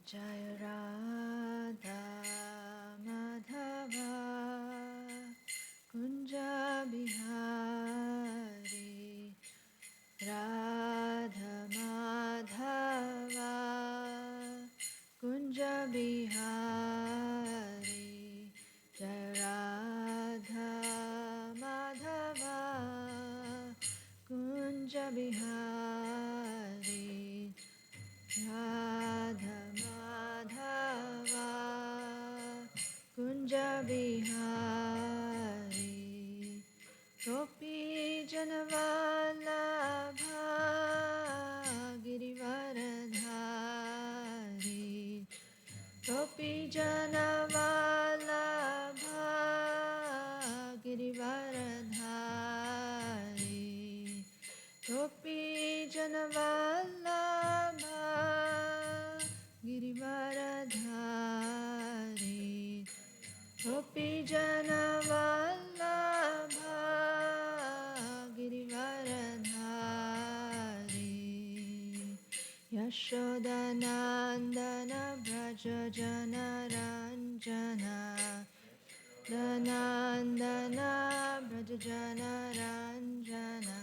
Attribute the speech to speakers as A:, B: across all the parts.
A: Jaya Radha Madhava Kunja Bihari Radha Madhava Kunja Bihari Jaya Radha Madhava Kunja Bihari Radha Madhava Kunja Bihari Gopi Janavallabha Girivaradhari Gopi Janavallabha Girivaradhari Gopi Janavallabha Girivaradhari Gopi Janavallabha Girivaradhari Yashodanandana Braja Janaranjana Danandana Braja Janaranjana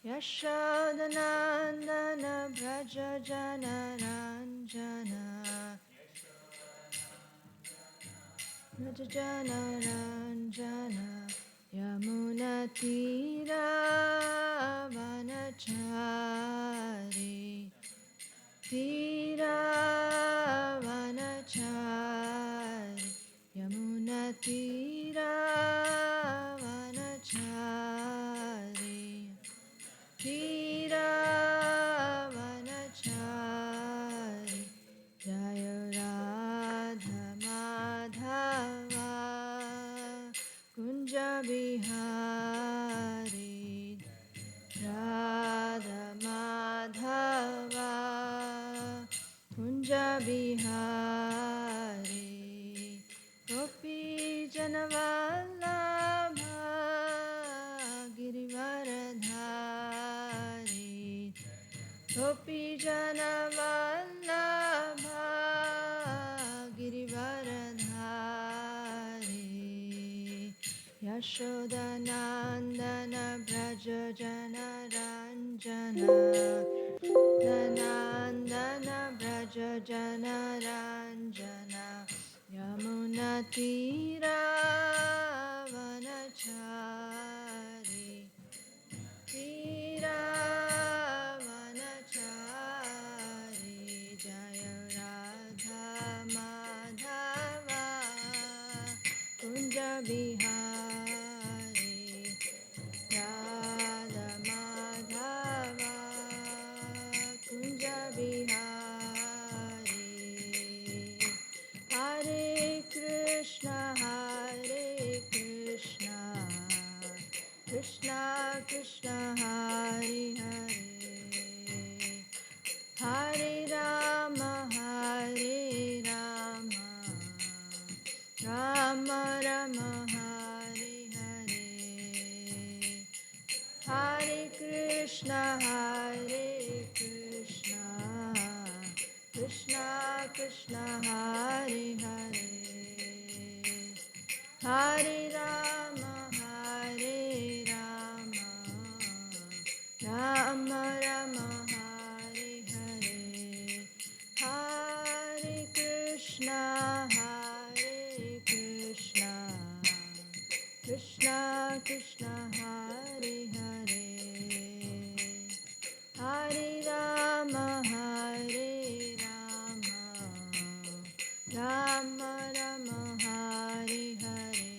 A: Yashodanandana Braja Janaranjana Braja Janaranjana Yamunatira Vanachari Tira Vanachari Yamunatira Vanachari Tira Vanachari Jaya Radha Madhava Kunja Bihari Radha Madhava Kunja Bihari Gopi Janavallabha Girivaradhari Gopi Janavallabha Girivaradhari Yashodanandana Braja Janaranjana Danandana Braja Janaranjana Yamunatira Vanachari Tira Vanachari Jaya Radha Madhava Kunja Bihari Radha Madhava Kunja Bihari Hare Krishna Krishna Krishna Hare Hare Hare Rama Rama Rama Hare Hare Hare Krishna Krishna Krishna Hare Hare Hare Rama Rama Rama Hare Hare Hare Krishna Krishna Krishna Hare Hare Hare Rama Rama Rama Hare Hare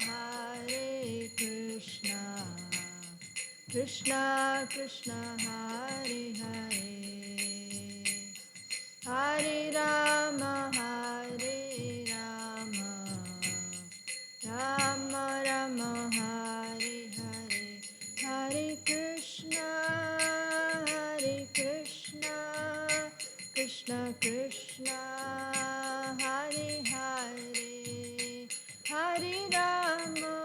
A: Hare Krishna Krishna Krishna Hare Hare Hare Rama Rama Rama Hare Hare Hare Krishna Krishna Krishna Hare Hare Hare Rama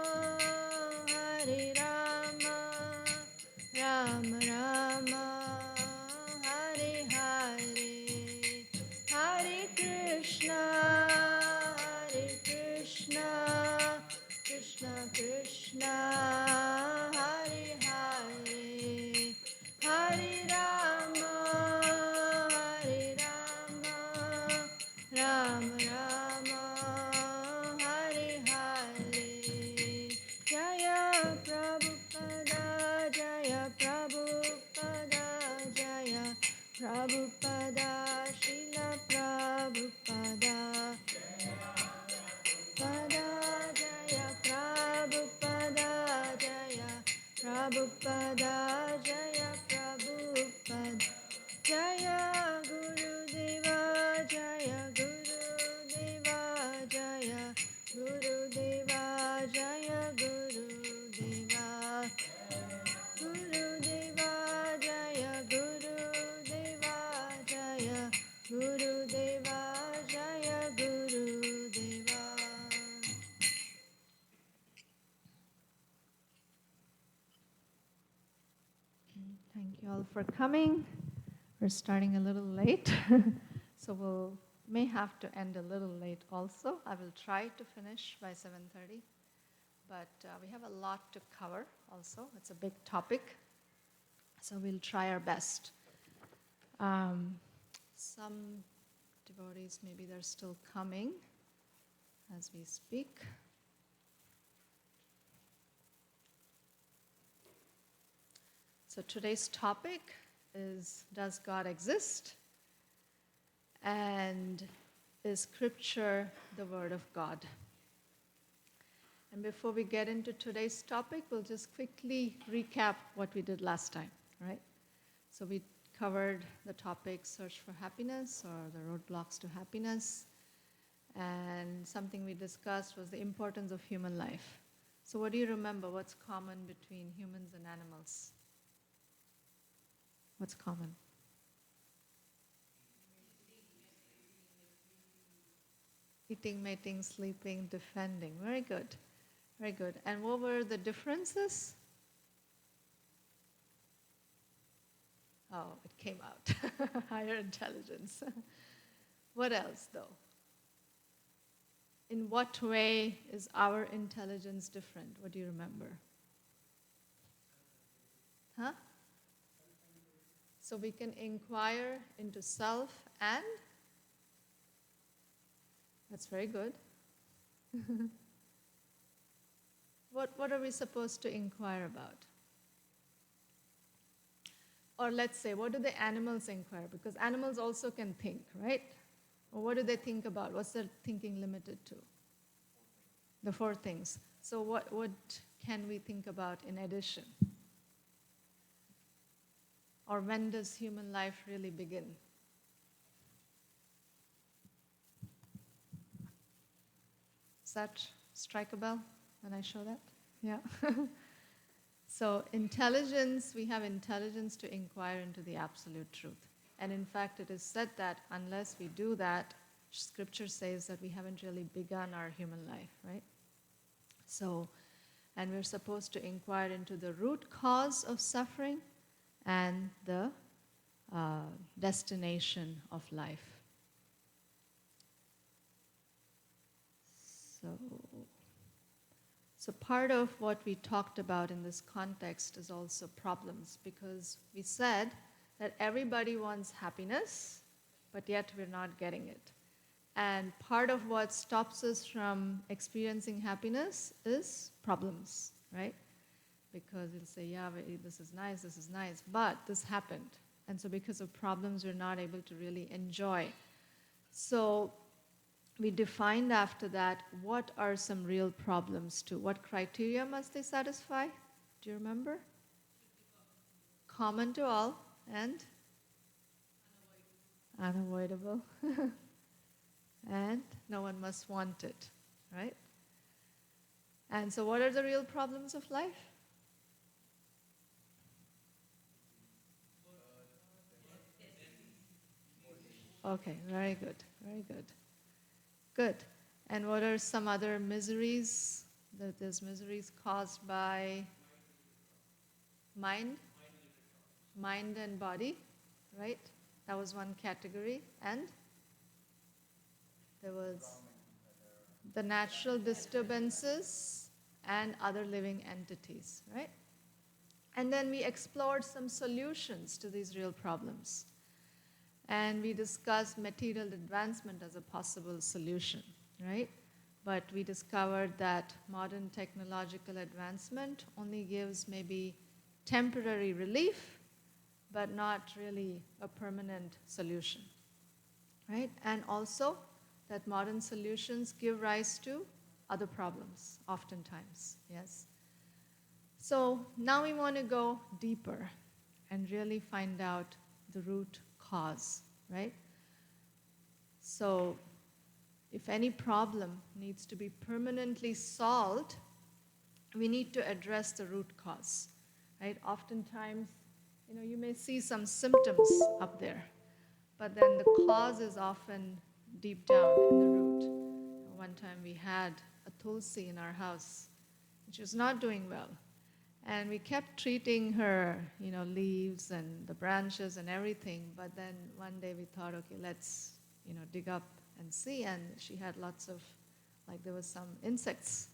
A: Rama Rama Prabhupada Jaya Prabhupada Jaya Gurudeva Jaya Gurudeva Jaya Gurudeva Jaya Gurudeva Gurudeva Jaya Gurudeva Jaya Gurudeva Jaya Gurudeva. Thank you all for coming. We're starting a little late, so we'll may have to end a little late also. I will try to finish by 7:30, but we have a lot to cover also. It's a big topic, so we'll try our best. Some devotees, maybe they're still coming as we speak. So today's topic is, does God exist? And is Scripture the Word of God? And before we get into today's topic, we'll just quickly recap what we did last time, right? So we covered the topic search for happiness, or the roadblocks to happiness. And something we discussed was the importance of human life. So what do you remember? What's common between humans and animals? What's common? Eating, mating, sleeping, defending. Very good. Very good. And what were the differences? Oh, it came out. Higher intelligence. What else, though? In what way is our intelligence different? What do you remember? Huh? So we can inquire into self and? That's very good. What are we supposed to inquire about? Or let's say, what do the animals inquire? Because animals also can think, right? Or what do they think about? What's their thinking limited to? The 4 things. So what can we think about in addition? Or when does human life really begin? Does that strike a bell when I show that? Yeah. So intelligence, we have intelligence to inquire into the absolute truth. And in fact, it is said that unless we do that, Scripture says that we haven't really begun our human life, right? So, and we're supposed to inquire into the root cause of suffering and the destination of life. So part of what we talked about in this context is also problems, because we said that everybody wants happiness, but yet we're not getting it. And part of what stops us from experiencing happiness is problems, right? Because we'll say, yeah, this is nice, but this happened. And so because of problems, we're not able to really enjoy. So we defined after that, what are some real problems too? What criteria must they satisfy? Do you remember? Common to all and? Unavoidable. And no one must want it, right? And so what are the real problems of life? Okay, very good, very good. Good. And what are some other miseries? There's miseries caused by mind and body, right? That was one category. And there was the natural disturbances and other living entities, right? And then we explored some solutions to these real problems. And we discussed material advancement as a possible solution, right? But we discovered that modern technological advancement only gives maybe temporary relief, but not really a permanent solution, right? And also that modern solutions give rise to other problems, oftentimes, yes? So now we want to go deeper and really find out the root cause, right? So if any problem needs to be permanently solved, we need to address the root cause, right? Oftentimes, you may see some symptoms up there, but then the cause is often deep down in the root. One time we had a tulsi in our house, which was not doing well. And we kept treating her, leaves and the branches and everything. But then one day we thought, okay, let's, dig up and see. And she had lots of, there was some insects.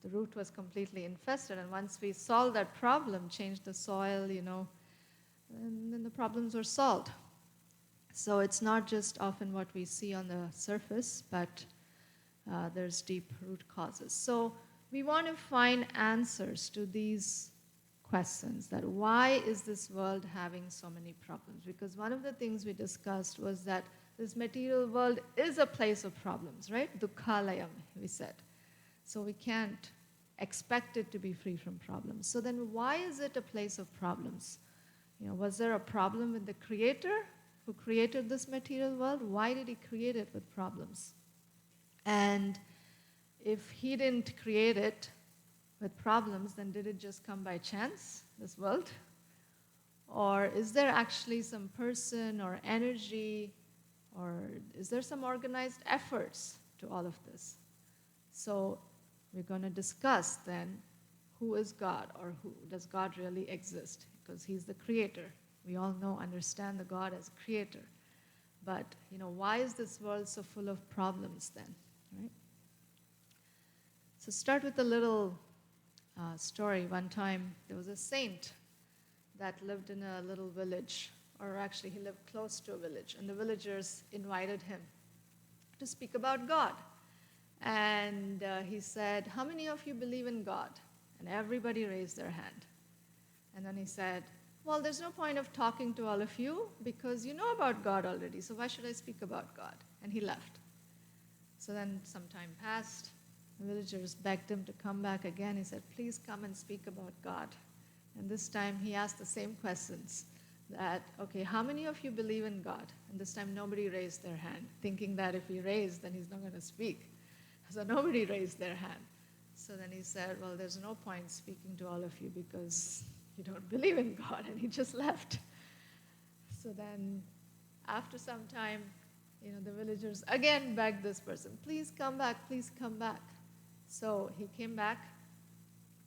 A: The root was completely infested. And once we solved that problem, changed the soil, and then the problems were solved. So it's not just often what we see on the surface, but there's deep root causes. So we want to find answers to these questions, that why is this world having so many problems? Because one of the things we discussed was that this material world is a place of problems, right? Dukkhalayam, we said. So we can't expect it to be free from problems. So then why is it a place of problems? Was there a problem with the creator who created this material world? Why did he create it with problems? And if he didn't create it with problems, then did it just come by chance, this world? Or is there actually some person or energy, or is there some organized efforts to all of this? So we're going to discuss then, who is God, or who does God really exist? Because he's the creator. We all understand the God as creator. But, why is this world so full of problems then, right? So start with a little story. One time there was a saint that lived in a little village, or actually he lived close to a village, and the villagers invited him to speak about God. And he said, how many of you believe in God? And everybody raised their hand. And then he said, well, there's no point of talking to all of you because you know about God already, so why should I speak about God? And he left. So then some time passed. The villagers begged him to come back again. He said, please come and speak about God. And this time he asked the same questions. That, okay, how many of you believe in God? And this time nobody raised their hand, thinking that if he raised, then he's not going to speak. So nobody raised their hand. So then he said, well, there's no point speaking to all of you because you don't believe in God. And he just left. So then after some time, the villagers again begged this person, please come back, please come back. So he came back,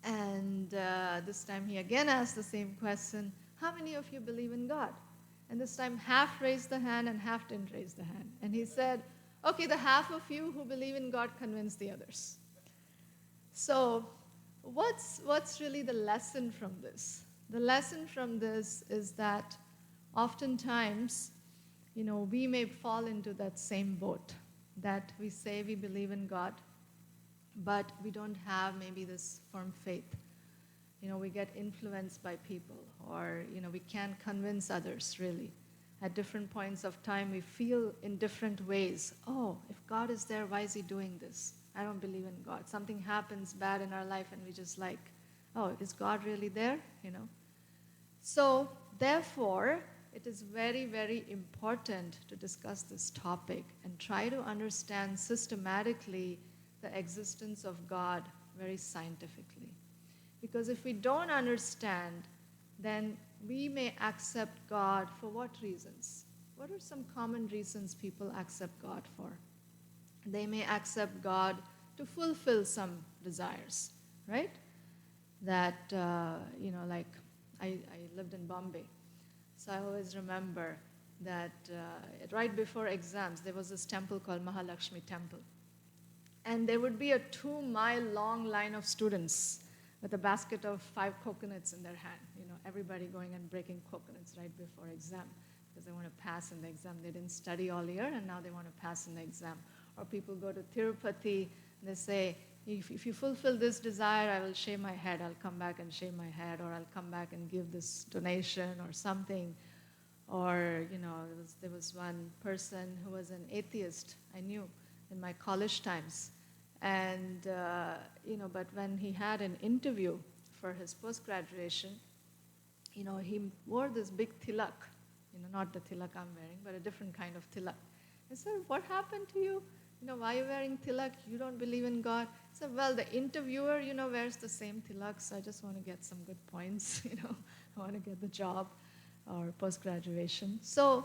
A: and this time he again asked the same question, how many of you believe in God? And this time half raised the hand and half didn't raise the hand. And he said, okay, the half of you who believe in God convince the others. So what's really the lesson from this? The lesson from this is that oftentimes, we may fall into that same boat, that we say we believe in God, but we don't have maybe this firm faith. We get influenced by people, or, we can't convince others really. At different points of time, we feel in different ways, oh, if God is there, why is he doing this? I don't believe in God. Something happens bad in our life and we just like, oh, is God really there? So, therefore, it is very, very important to discuss this topic and try to understand systematically the existence of God very scientifically. Because if we don't understand, then we may accept God for what reasons? What are some common reasons people accept God for? They may accept God to fulfill some desires, right? That, like I lived in Bombay. So I always remember that right before exams, there was this temple called Mahalakshmi Temple. And there would be a 2-mile long line of students with a basket of 5 coconuts in their hand. Everybody going and breaking coconuts right before exam because they want to pass in the exam. They didn't study all year and now they want to pass in the exam. Or people go to Tirupati and they say, if you fulfill this desire, I will shave my head. I'll come back and shave my head, or I'll come back and give this donation or something. Or, there was one person who was an atheist I knew in my college times. And, but when he had an interview for his post-graduation, he wore this big tilak, not the tilak I'm wearing, but a different kind of tilak. I said, what happened to you? Why are you wearing tilak? You don't believe in God? I said, well, the interviewer, wears the same tilak, so I just want to get some good points, I want to get the job or post-graduation. So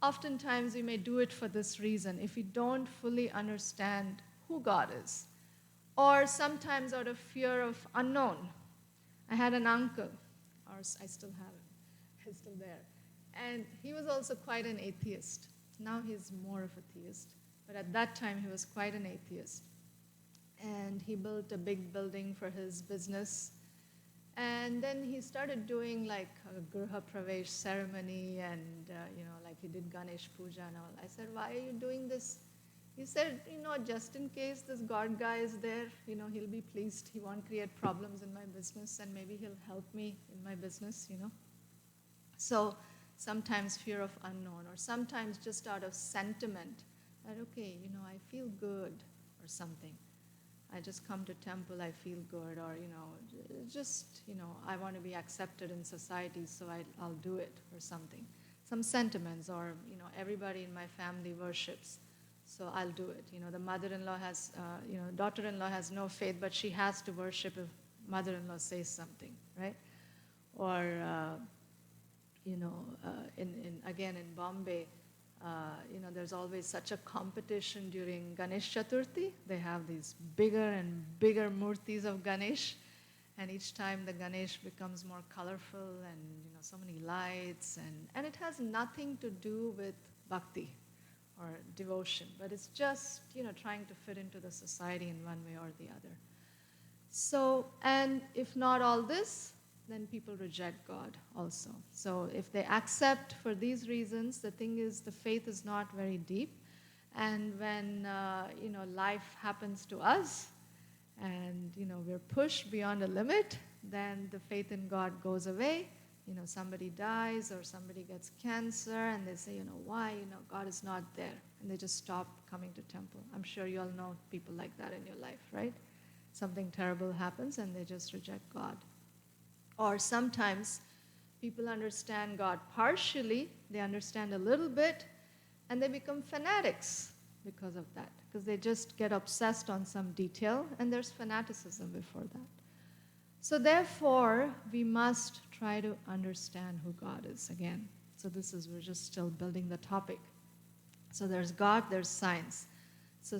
A: oftentimes we may do it for this reason, if we don't fully understand who God is. Or sometimes out of fear of unknown. I had an uncle, or I still have him, he's still there. And he was also quite an atheist. Now he's more of a theist. But at that time, he was quite an atheist. And he built a big building for his business. And then he started doing like a Griha Pravesh ceremony and, like he did Ganesh Puja and all. I said, why are you doing this? He said, just in case this God guy is there, he'll be pleased. He won't create problems in my business and maybe he'll help me in my business, So sometimes fear of unknown or sometimes just out of sentiment that, okay, I feel good or something. I just come to temple, I feel good, or, I want to be accepted in society, so I'll do it or something. Some sentiments, or, everybody in my family worships, so I'll do it. The mother-in-law has, daughter-in-law has no faith, but she has to worship if mother-in-law says something, right? Or, again, in Bombay, there's always such a competition during Ganesh Chaturthi. They have these bigger and bigger murtis of Ganesh, and each time the Ganesh becomes more colorful and so many lights, and it has nothing to do with bhakti or devotion, but it's just trying to fit into the society in one way or the other. So, and if not all this, then people reject God also. So if they accept for these reasons, the thing is the faith is not very deep. And when, life happens to us and, we're pushed beyond a limit, then the faith in God goes away. Somebody dies or somebody gets cancer and they say, why? God is not there. And they just stop coming to temple. I'm sure you all know people like that in your life, right? Something terrible happens and they just reject God. Or sometimes people understand God partially, they understand a little bit, and they become fanatics because of that, because they just get obsessed on some detail, and there's fanaticism before that. So therefore, we must try to understand who God is again. So we're just still building the topic. So there's God, there's science. So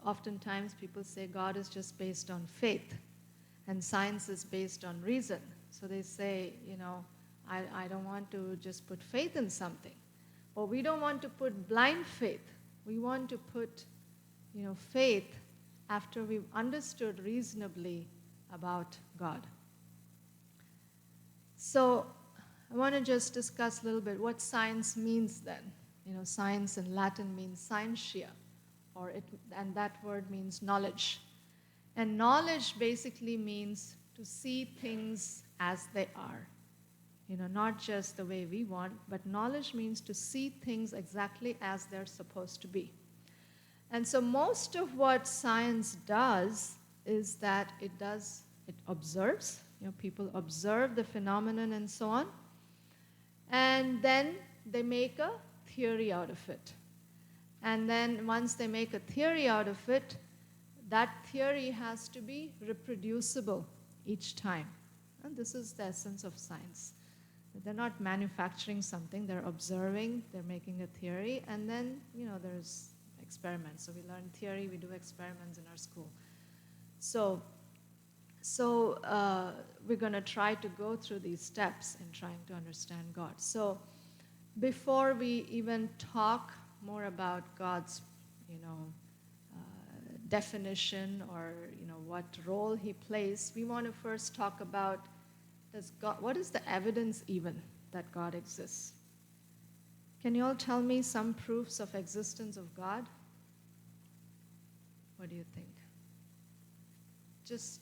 A: oftentimes people say God is just based on faith, and science is based on reason. So they say, I don't want to just put faith in something. Or we don't want to put blind faith. We want to put, faith after we've understood reasonably about God. So I want to just discuss a little bit what science means then. Science in Latin means scientia, and that word means knowledge. And knowledge basically means to see things as they are. Not just the way we want, but knowledge means to see things exactly as they're supposed to be. And so most of what science does is that it observes. People observe the phenomenon and so on. And then they make a theory out of it. And then once they make a theory out of it, that theory has to be reproducible each time. And this is the essence of science. They're not manufacturing something, they're observing, they're making a theory, and then, there's experiments. So we learn theory, we do experiments in our school. So we're going to try to go through these steps in trying to understand God. So before we even talk more about God's, definition or, what role he plays, we want to first talk about what is the evidence even that God exists? Can you all tell me some proofs of existence of God? What do you think? Just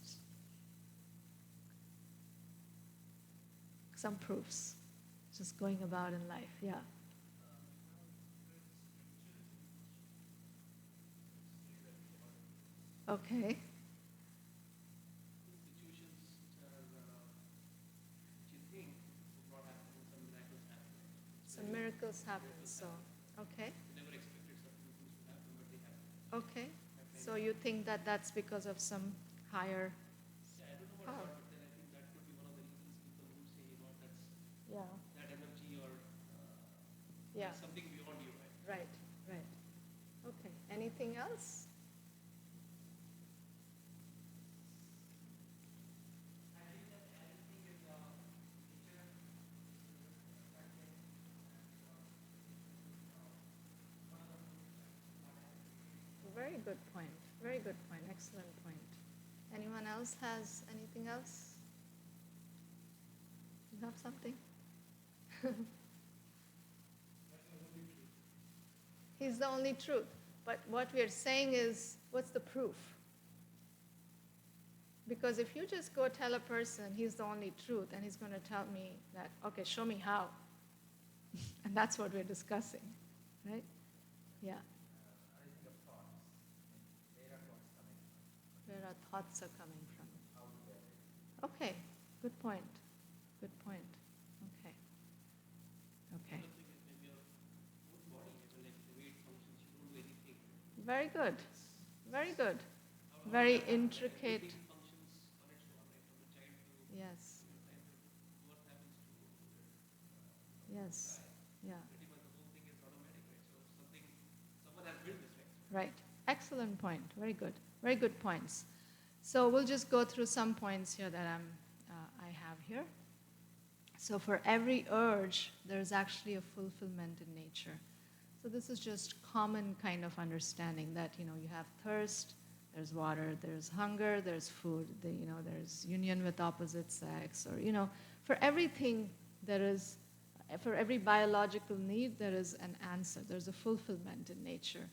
A: some proofs, just going about in life, yeah. Okay. always happens. So, okay. Okay. So you think that that's because of some higher power? Yeah. Yeah. Right. Right. Okay. Anything else? Very good point. Very good point. Excellent point. Anyone else has anything else? You have something? He's the only truth. But what we are saying is, what's the proof? Because if you just go tell a person he's the only truth and he's going to tell me that, okay, show me how. And that's what we're discussing, right? Yeah. Where our thoughts are coming from. Okay, good point. Good point. Okay. Okay. Very good. Very good. Very intricate. Yes. Yes. Yeah. Right. Excellent point. Very good. Very good points. So we'll just go through some points here that I have here. So for every urge, there's actually a fulfillment in nature. So this is just common kind of understanding that, you have thirst, there's water, there's hunger, there's food, there's union with opposite sex, or, for everything there is, for every biological need, there is an answer. There's a fulfillment in nature.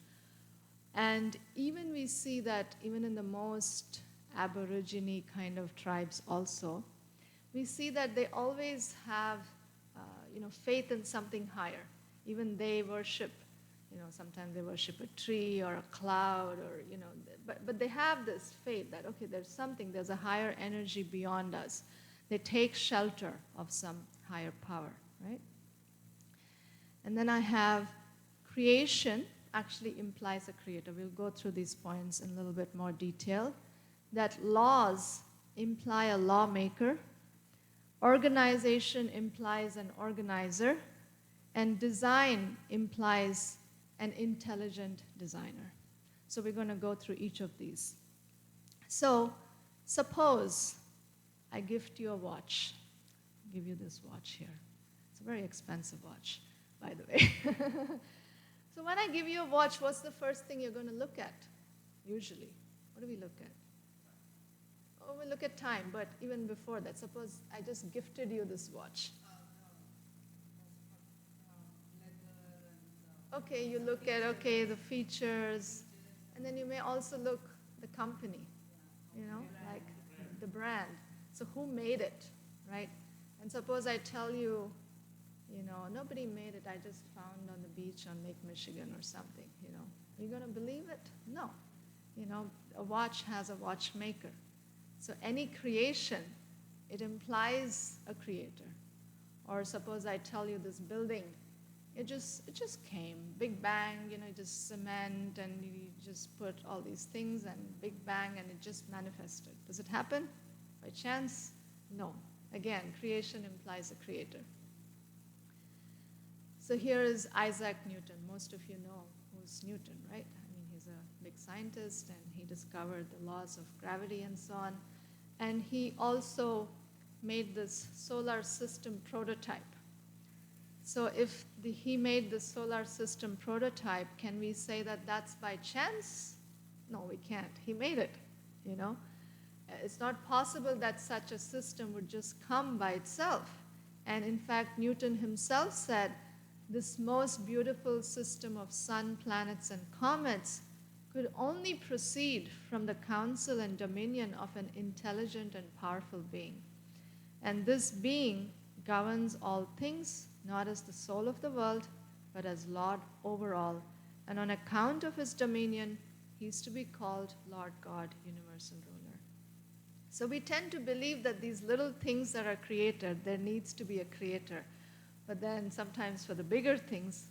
A: And even we see that even in the most Aborigine kind of tribes also, we see that they always have, faith in something higher. Even they worship, sometimes they worship a tree or a cloud, or, but they have this faith that, okay, there's a higher energy beyond us. They take shelter of some higher power, right? And then I have creation actually implies a creator. We'll go through these points in a little bit more detail. That laws imply a lawmaker, organization implies an organizer, and design implies an intelligent designer. So we're going to go through each of these. So suppose I gift you a watch. I'll give you this watch here. It's a very expensive watch, by the way. So when I give you a watch, what's the first thing you're going to look at, usually? What do we look at? Oh, we look at time, but even before that, suppose I just gifted you this watch. Okay, you look at, the features, and then you may also look the company, like the brand. So who made it, right? And suppose I tell you, nobody made it, I just found on the beach on Lake Michigan or something, Are you going to believe it? No. A watch has a watchmaker. So any creation, it implies a creator. Or suppose I tell you this building, it just came, Big Bang, just cement, and you just put all these things, and Big Bang, and it just manifested. Does it happen by chance? No. Again, creation implies a creator. So here is Isaac Newton. Most of you know who's Newton, right? I mean, he's a big scientist, and he discovered the laws of gravity and so on. And he also made this solar system prototype. So if he made the solar system prototype, can we say that that's by chance? No, we can't. He made it, It's not possible that such a system would just come by itself. And in fact, Newton himself said, this most beautiful system of sun, planets, and comets could only proceed from the counsel and dominion of an intelligent and powerful being. And this being governs all things, not as the soul of the world, but as Lord over all. And on account of his dominion, he is to be called Lord God, universal ruler. So we tend to believe that these little things that are created, there needs to be a creator. But then sometimes for the bigger things,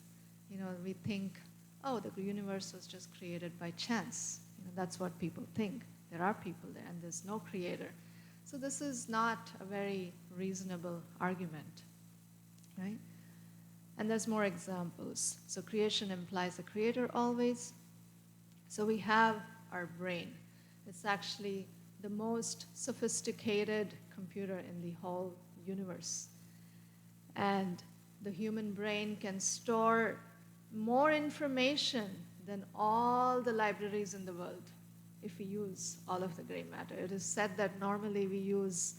A: we think, oh, the universe was just created by chance. That's what people think. There are people there and there's no creator. So this is not a very reasonable argument, right? And there's more examples. So creation implies a creator always. So we have our brain. It's actually the most sophisticated computer in the whole universe. And the human brain can store more information than all the libraries in the world if we use all of the gray matter. It is said that normally we use,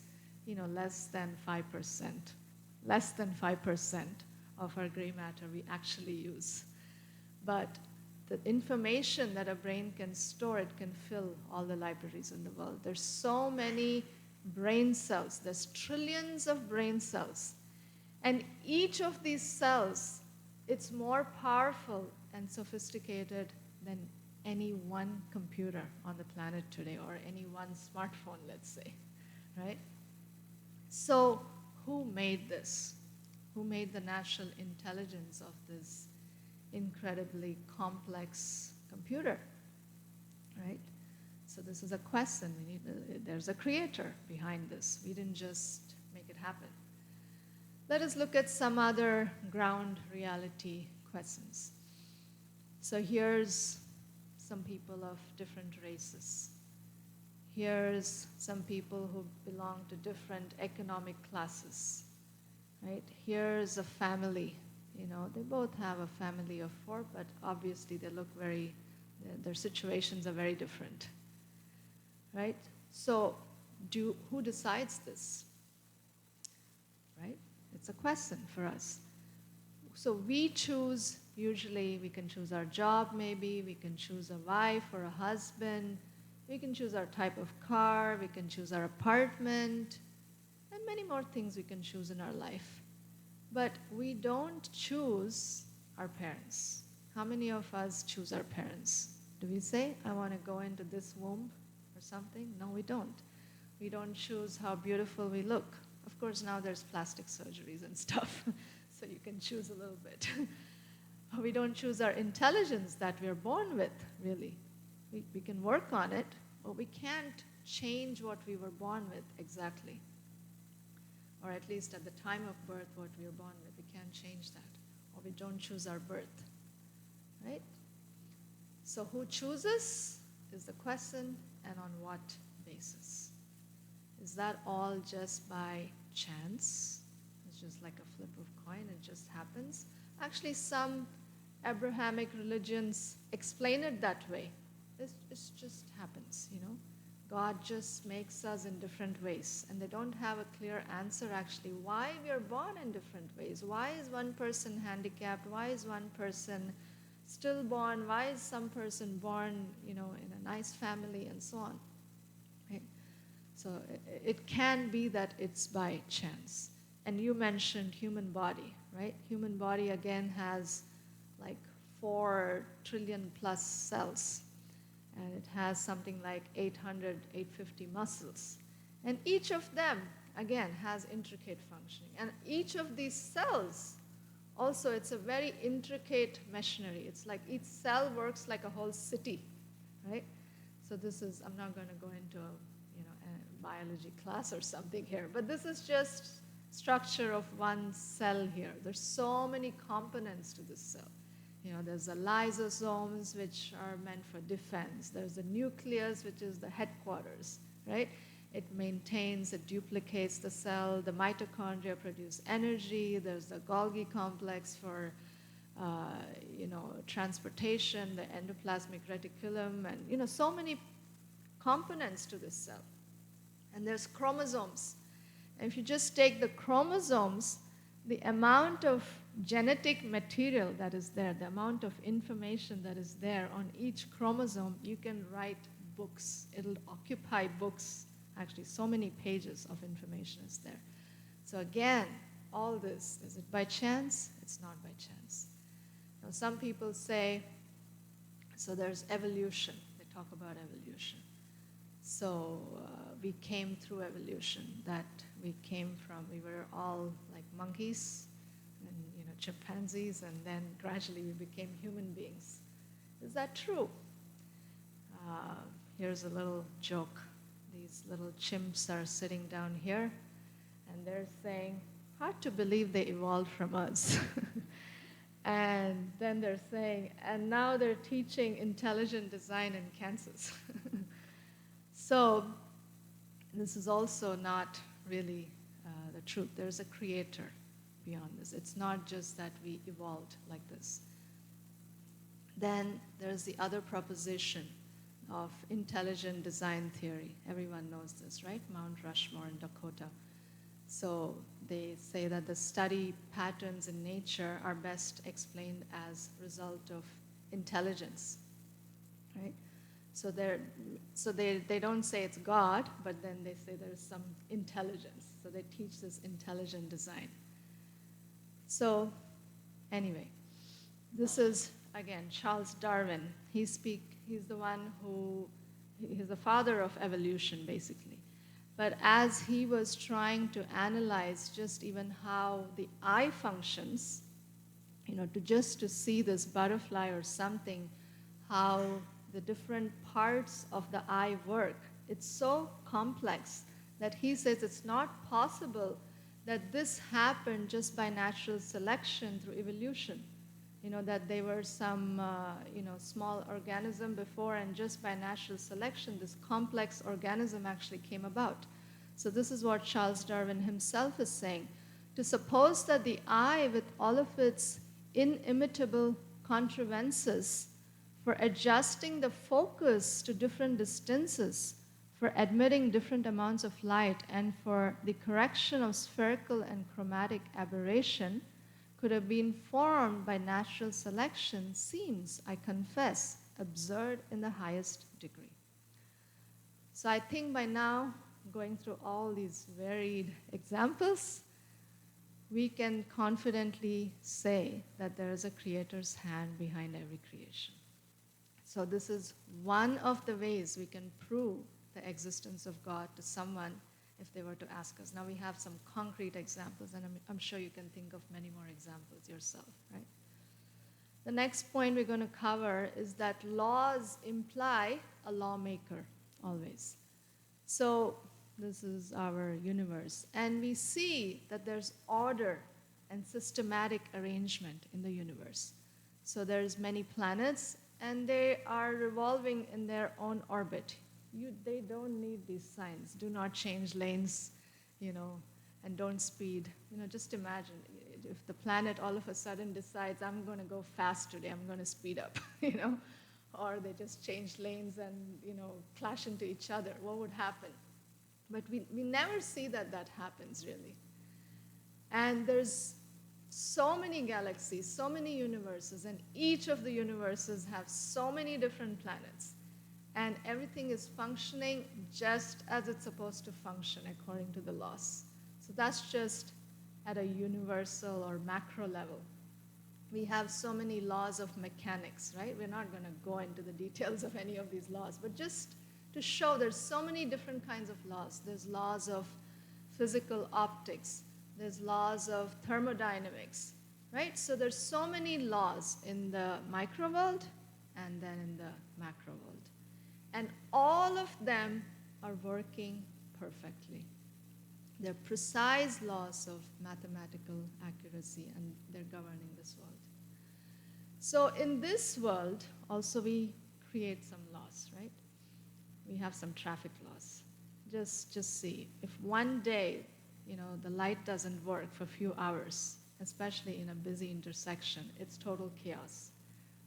A: less than 5%. Less than 5% of our gray matter we actually use. But the information that a brain can store, it can fill all the libraries in the world. There's so many brain cells. There's trillions of brain cells. And each of these cells, it's more powerful and sophisticated than any one computer on the planet today, or any one smartphone, let's say, right? So who made this? Who made the natural intelligence of this incredibly complex computer, right? So this is a question. There's a creator behind this. We didn't just make it happen. Let us look at some other ground reality questions. So here's some people of different races. Here's some people who belong to different economic classes, right? Here's a family. They both have a family of 4, but obviously they look their situations are very different, right? So who decides this, right? It's a question for us. So we choose, usually we can choose our job maybe, we can choose a wife or a husband, we can choose our type of car, we can choose our apartment, and many more things we can choose in our life. But we don't choose our parents. How many of us choose our parents? Do we say, I want to go into this womb or something? No, we don't. We don't choose how beautiful we look. Of course, now there's plastic surgeries and stuff, so you can choose a little bit. We don't choose our intelligence that we're born with, really. We can work on it, but we can't change what we were born with exactly. Or at least at the time of birth, what we were born with. We can't change that. Or we don't choose our birth, right? So who chooses is the question, and on what basis? Is that all just by chance? It's just like a flip of coin, it just happens? Actually, some Abrahamic religions explain it that way. It just happens, God just makes us in different ways, and they don't have a clear answer actually why we are born in different ways. Why is one person handicapped? Why is one person stillborn? Why is some person born, in a nice family, and so on? Right? So it can be that it's by chance. And you mentioned human body, right? Human body again has like 4 trillion plus cells. And it has something like 800, 850 muscles. And each of them, again, has intricate functioning. And each of these cells, also, it's a very intricate machinery. It's like each cell works like a whole city, right? So this is, I'm not going to go into a biology class or something here, but this is just structure of one cell here. There's so many components to this cell. There's the lysosomes, which are meant for defense. There's the nucleus, which is the headquarters, right? It maintains, it duplicates the cell. The mitochondria produce energy. There's the Golgi complex for, transportation, the endoplasmic reticulum, and, so many components to this cell. And there's chromosomes. And if you just take the chromosomes, the amount of genetic material that is there, the amount of information that is there on each chromosome, you can write books. It'll occupy books. Actually, so many pages of information is there. So again, all this, is it by chance? It's not by chance. Now, some people say, so there's evolution. They talk about evolution. So we came through evolution, that we came from, we were all like monkeys, and chimpanzees, and then gradually we became human beings. Is that true? Here's a little joke. These little chimps are sitting down here, and they're saying, hard to believe they evolved from us. And then they're saying, and now they're teaching intelligent design in Kansas. So this is also not really the truth. There's a creator beyond this. It's not just that we evolved like this. Then there's the other proposition of intelligent design theory. Everyone knows this, right? Mount Rushmore in Dakota. So they say that the study patterns in nature are best explained as result of intelligence, right? So they don't say it's God, but then they say there's some intelligence. So they teach this intelligent design. So anyway, this is, again, Charles Darwin. He's the one he's the father of evolution, basically. But as he was trying to analyze just even how the eye functions, to see this butterfly or something, how the different parts of the eye work, it's so complex that he says it's not possible that this happened just by natural selection through evolution. That they were some, small organism before, and just by natural selection, this complex organism actually came about. So this is what Charles Darwin himself is saying. To suppose that the eye, with all of its inimitable contrivances for adjusting the focus to different distances, for admitting different amounts of light, and for the correction of spherical and chromatic aberration, could have been formed by natural selection seems, I confess, absurd in the highest degree. So I think by now, going through all these varied examples, we can confidently say that there is a creator's hand behind every creation. So this is one of the ways we can prove the existence of God to someone if they were to ask us. Now we have some concrete examples, and I'm sure you can think of many more examples yourself, right? The next point we're going to cover is that laws imply a lawmaker, always. So this is our universe, and we see that there's order and systematic arrangement in the universe. So there's many planets, and they are revolving in their own orbit. They don't need these signs. Do not change lanes, and don't speed. Just imagine if the planet all of a sudden decides, I'm going to go fast today, I'm going to speed up, or they just change lanes and, clash into each other. What would happen? But we never see that happens, really. And there's so many galaxies, so many universes, and each of the universes have so many different planets. And everything is functioning just as it's supposed to function according to the laws. So that's just at a universal or macro level. We have so many laws of mechanics, right? We're not going to go into the details of any of these laws, but just to show there's so many different kinds of laws. There's laws of physical optics. There's laws of thermodynamics, right? So there's so many laws in the micro world and then in the macro world. And all of them are working perfectly. They're precise laws of mathematical accuracy, and they're governing this world. So in this world, also we create some laws, right? We have some traffic laws. Just see, if one day, the light doesn't work for a few hours, especially in a busy intersection, it's total chaos,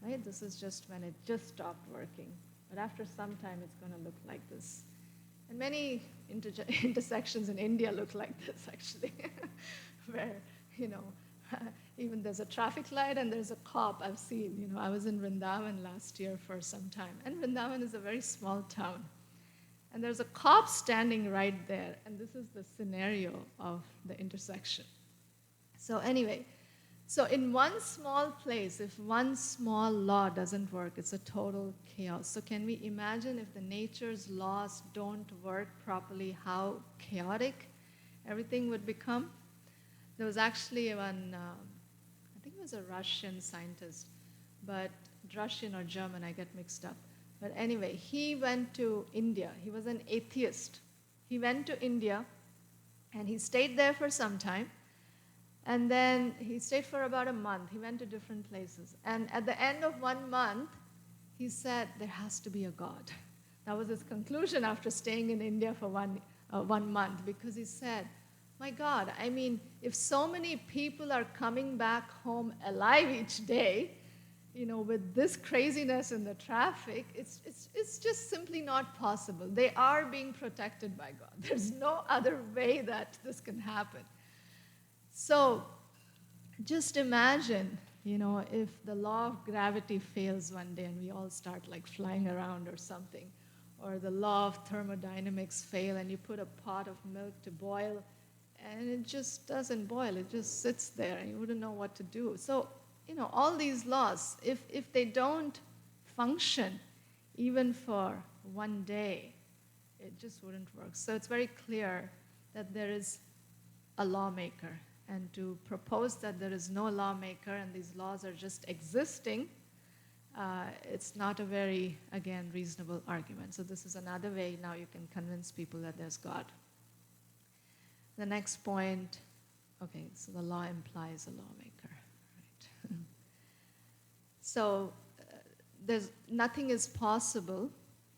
A: right? This is just when it just stopped working. But after some time, it's going to look like this. And many intersections in India look like this, actually, where, even there's a traffic light and there's a cop I've seen. I was in Vrindavan last year for some time. And Vrindavan is a very small town. And there's a cop standing right there. And this is the scenario of the intersection. So anyway, so in one small place, if one small law doesn't work, it's a total chaos. So can we imagine if the nature's laws don't work properly, how chaotic everything would become? There was actually one, I was a Russian scientist, but Russian or German, I get mixed up. But anyway, he went to India. He was an atheist. He went to India, and he stayed there for some time. And then he stayed for about a month. He went to different places. And at the end of 1 month, he said, there has to be a God. That was his conclusion after staying in India for 1 month, because he said, my God, I mean, if so many people are coming back home alive each day, with this craziness in the traffic, it's just simply not possible. They are being protected by God. There's no other way that this can happen. So just imagine, if the law of gravity fails one day and we all start like flying around or something, or the law of thermodynamics fail and you put a pot of milk to boil and it just doesn't boil, it just sits there and you wouldn't know what to do. So, all these laws, if they don't function even for one day, it just wouldn't work. So it's very clear that there is a lawmaker. And to propose that there is no lawmaker and these laws are just existing, it's not a very, again, reasonable argument. So this is another way now you can convince people that there's God. The next point, okay, so the law implies a lawmaker, right? So nothing is possible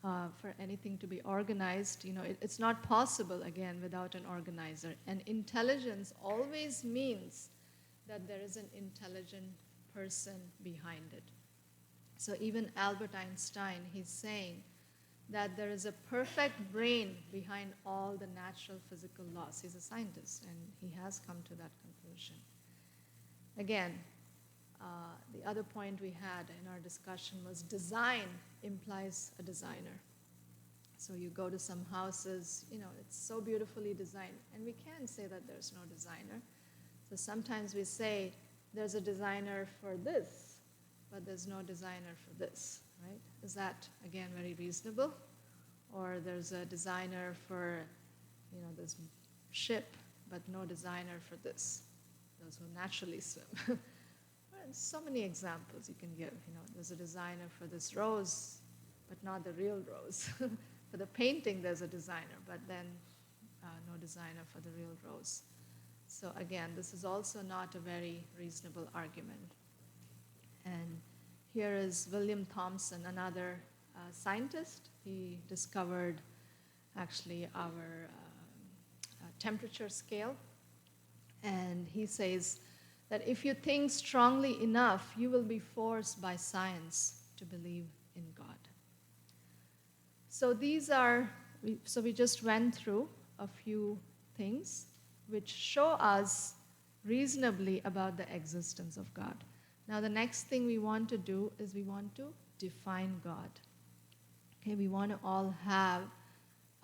A: for anything to be organized. It's not possible, again, without an organizer. And intelligence always means that there is an intelligent person behind it. So even Albert Einstein, he's saying that there is a perfect brain behind all the natural physical laws. He's a scientist, and he has come to that conclusion. Again, the other point we had in our discussion was design implies a designer. So you go to some houses, it's so beautifully designed, and we can't say that there's no designer. So sometimes we say there's a designer for this, but there's no designer for this, right? Is that, again, very reasonable? Or there's a designer for, this ship, but no designer for this, those who naturally swim. So many examples you can give. There's a designer for this rose, but not the real rose. For the painting, there's a designer, but then no designer for the real rose. So again, this is also not a very reasonable argument. And here is William Thomson, another scientist. He discovered actually our temperature scale. And he says that if you think strongly enough, you will be forced by science to believe in God. So we just went through a few things which show us reasonably about the existence of God. Now the next thing we want to do is we want to define God. Okay, we want to all have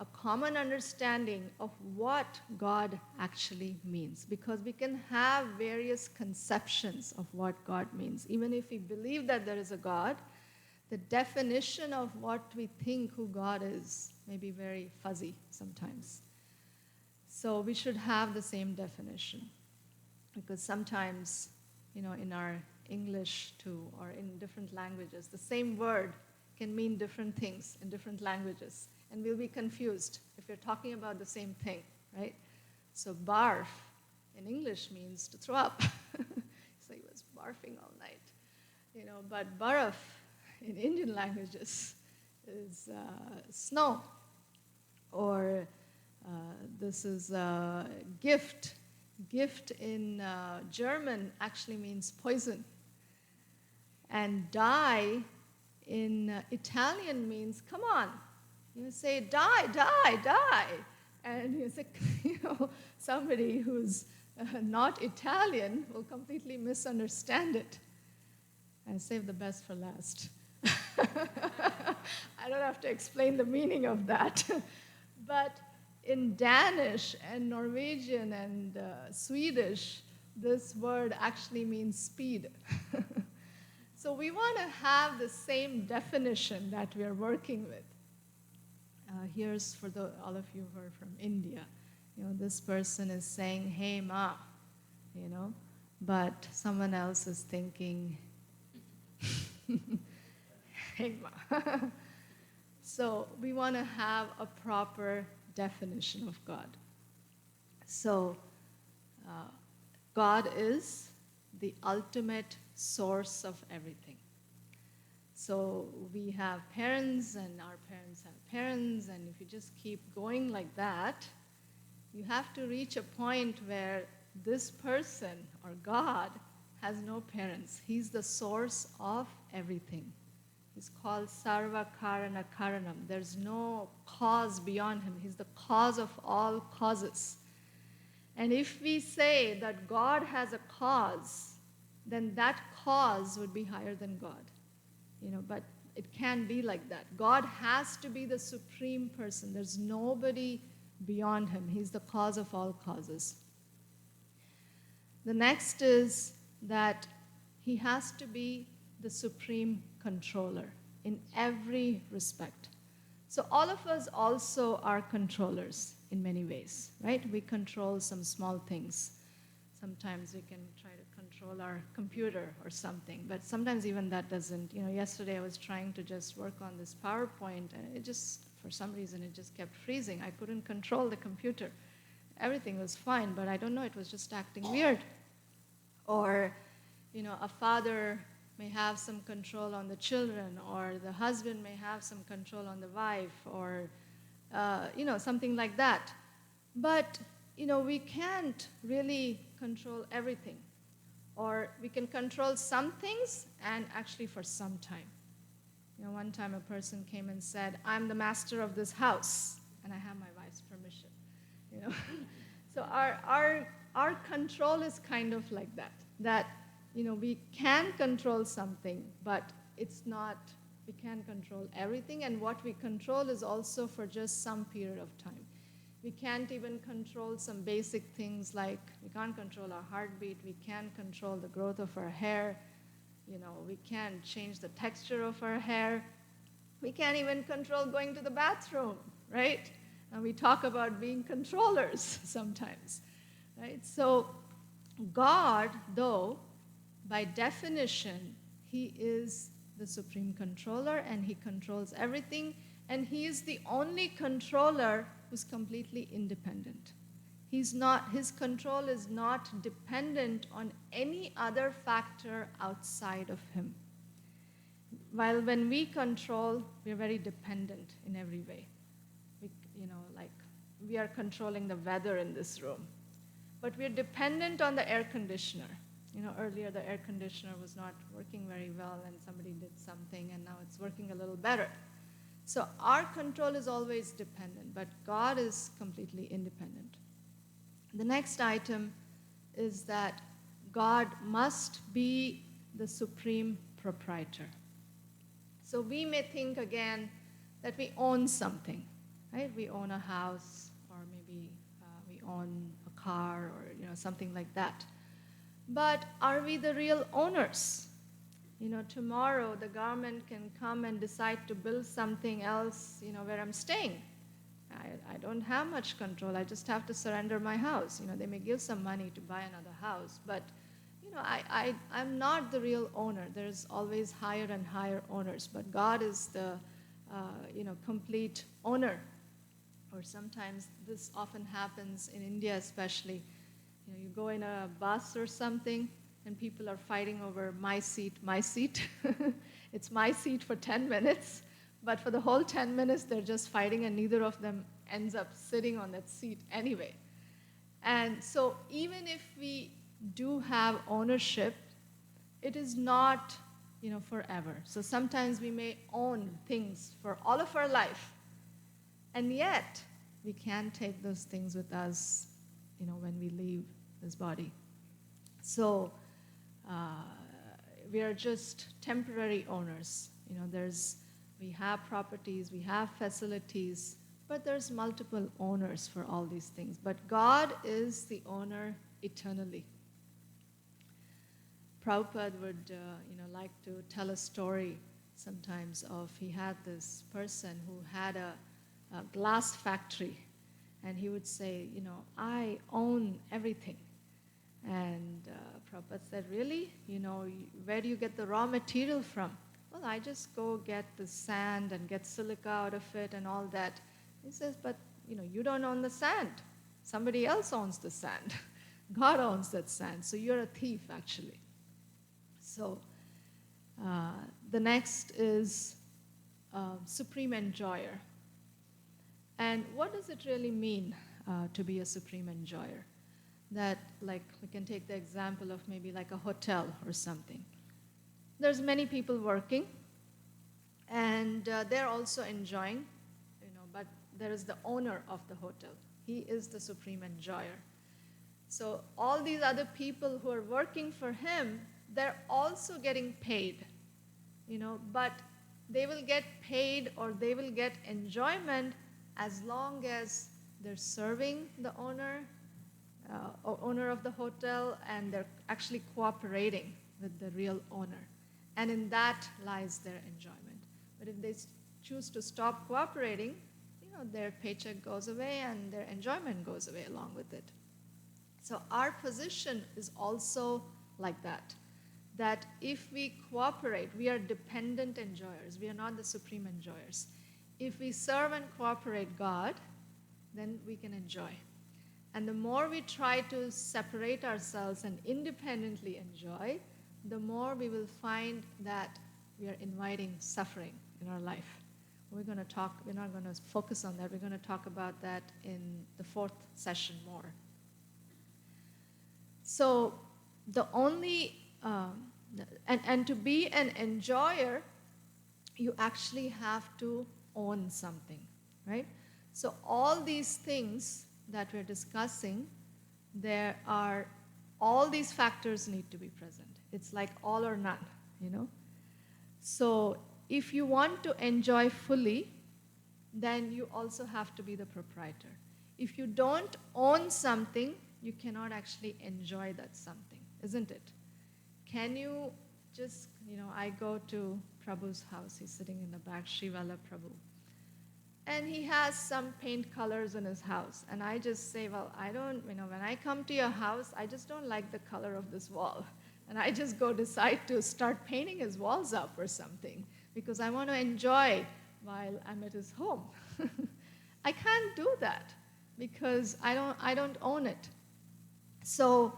A: a common understanding of what God actually means, because we can have various conceptions of what God means. Even if we believe that there is a God, the definition of what we think who God is may be very fuzzy sometimes. So we should have the same definition, because sometimes, in our English too, or in different languages, the same word can mean different things in different languages. And we'll be confused if you're talking about the same thing, right? So barf in English means to throw up. So he was barfing all night. But barf in Indian languages is snow. Or this is gift. Gift in German actually means poison. And die in Italian means come on. You say, die, die, die. And you say, somebody who's not Italian will completely misunderstand it. I save the best for last. I don't have to explain the meaning of that. But in Danish and Norwegian and Swedish, this word actually means speed. So we want to have the same definition that we are working with. Here's for all of you who are from India. This person is saying, hey, ma, but someone else is thinking, hey, ma. So we want to have a proper definition of God. So God is the ultimate source of everything. So we have parents, and our parents have parents, and if you just keep going like that, you have to reach a point where this person, or God, has no parents. He's the source of everything. He's called Sarva Karana Karanam. There's no cause beyond him. He's the cause of all causes. And if we say that God has a cause, then that cause would be higher than God. But it can't be like that. God has to be the supreme person. There's nobody beyond him. He's the cause of all causes. The next is that he has to be the supreme controller in every respect. So all of us also are controllers in many ways, right? We control some small things. Sometimes we can try to control our computer or something, but sometimes even that doesn't. Yesterday I was trying to just work on this PowerPoint, and it just, for some reason, it just kept freezing. I couldn't control the computer. Everything was fine, but I don't know, it was just acting weird. Or, a father may have some control on the children, or the husband may have some control on the wife, or, something like that. But, we can't really control everything. Or we can control some things, and actually for some time. One time a person came and said, I'm the master of this house, and I have my wife's permission. So our control is kind of like that we can control something, but it's not, we can't control everything, and what we control is also for just some period of time. We can't even control some basic things, like we can't control our heartbeat, we can't control the growth of our hair, we can't change the texture of our hair, we can't even control going to the bathroom, right? And we talk about being controllers sometimes, right? So God, though, by definition, he is the supreme controller, and he controls everything, and he is the only controller who's completely independent. His control is not dependent on any other factor outside of him. While when we control, we're very dependent in every way. Like we are controlling the weather in this room, but we're dependent on the air conditioner. Earlier the air conditioner was not working very well, and somebody did something, and now it's working a little better. So our control is always dependent, but God is completely independent. The next item is that God must be the supreme proprietor. So we may think again that we own something, right? We own a house, or maybe we own a car, or something like that. But are we the real owners? Tomorrow the government can come and decide to build something else, where I'm staying. I don't have much control. I just have to surrender my house. They may give some money to buy another house, but I'm not the real owner. There's always higher and higher owners, but God is the complete owner. Or sometimes this often happens in India, especially. You go in a bus or something, and people are fighting over my seat. It's my seat for 10 minutes, but for the whole 10 minutes, they're just fighting, and neither of them ends up sitting on that seat anyway. And so even if we do have ownership, it is not, forever. So sometimes we may own things for all of our life, and yet we can't take those things with us, when we leave this body. So we are just temporary owners. We have properties, we have facilities, but there's multiple owners for all these things. But God is the owner eternally. Prabhupada would like to tell a story sometimes of, he had this person who had a glass factory, and he would say, I own everything. And Prabhupada said, really? Where do you get the raw material from? Well, I just go get the sand and get silica out of it and all that. He says, but you don't own the sand. Somebody else owns the sand. God owns that sand. So you're a thief, actually. So the next is supreme enjoyer. And what does it really mean to be a supreme enjoyer? That, like, we can take the example of maybe like a hotel or something. There's many people working, and they're also enjoying, but there is the owner of the hotel. He is the supreme enjoyer. So all these other people who are working for him, they're also getting paid, but they will get paid or they will get enjoyment as long as they're serving the owner of the hotel, and they're actually cooperating with the real owner. And in that lies their enjoyment. But if they choose to stop cooperating, their paycheck goes away and their enjoyment goes away along with it. So our position is also like that if we cooperate, we are dependent enjoyers. We are not the supreme enjoyers. If we serve and cooperate God, then we can enjoy. And the more we try to separate ourselves and independently enjoy, the more we will find that we are inviting suffering in our life. We're not going to focus on that. We're going to talk about that in the 4th session more. So the only, and to be an enjoyer, you actually have to own something, right? So all these things that we're discussing, all these factors need to be present. It's like all or none, So if you want to enjoy fully, then you also have to be the proprietor. If you don't own something, you cannot actually enjoy that something, isn't it? Can you just, I go to Prabhu's house. He's sitting in the back, Srivala Prabhu. And he has some paint colors in his house. And I just say, well, I don't, when I come to your house, I just don't like the color of this wall. And I just decide to start painting his walls up or something, because I want to enjoy while I'm at his home. I can't do that because I don't own it. So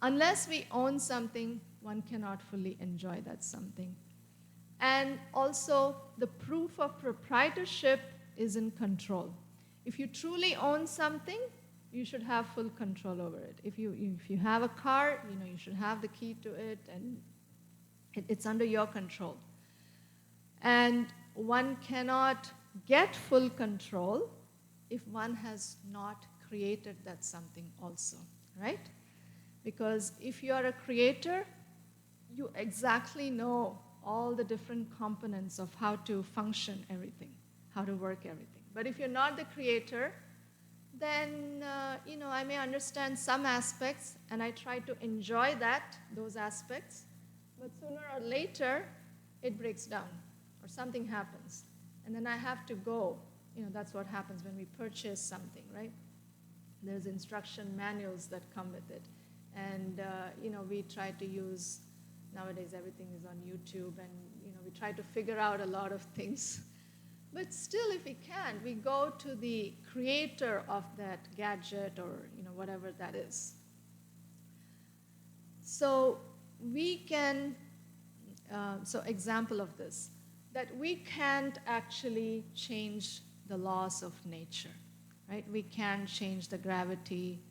A: unless we own something, one cannot fully enjoy that something. And also, the proof of proprietorship is in control. If you truly own something, you should have full control over it. If you have a car, you should have the key to it, and it's under your control. And one cannot get full control if one has not created that something also, right? Because if you are a creator, you exactly know all the different components of how to function everything, how to work everything. But if you're not the creator, then I may understand some aspects, and I try to enjoy those aspects, but sooner or later it breaks down or something happens, and then I have to go. That's what happens when we purchase something, right? There's instruction manuals that come with it, and we try to use, nowadays everything is on YouTube, and we try to figure out a lot of things. But still, if we can't, we go to the creator of that gadget or whatever that is. So we can, example of this, that we can't actually change the laws of nature, right? We can't change the gravity.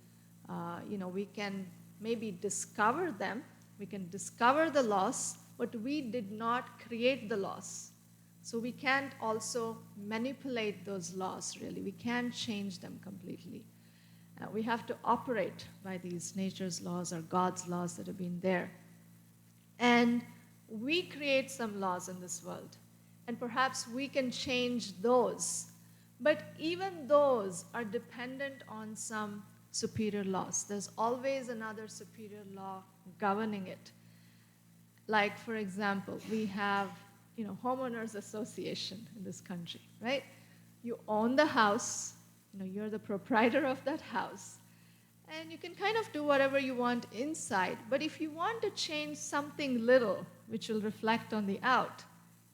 A: We can maybe discover them. We can discover the laws, but we did not create the laws. So we can't also manipulate those laws, really. We can't change them completely. We have to operate by these nature's laws or God's laws that have been there. And we create some laws in this world, and perhaps we can change those. But even those are dependent on some superior laws. There's always another superior law governing it. Like, for example, we have homeowners association in this country, right? You own the house, you're the proprietor of that house, And you can kind of do whatever you want inside. But if you want to change something little, which will reflect on the out,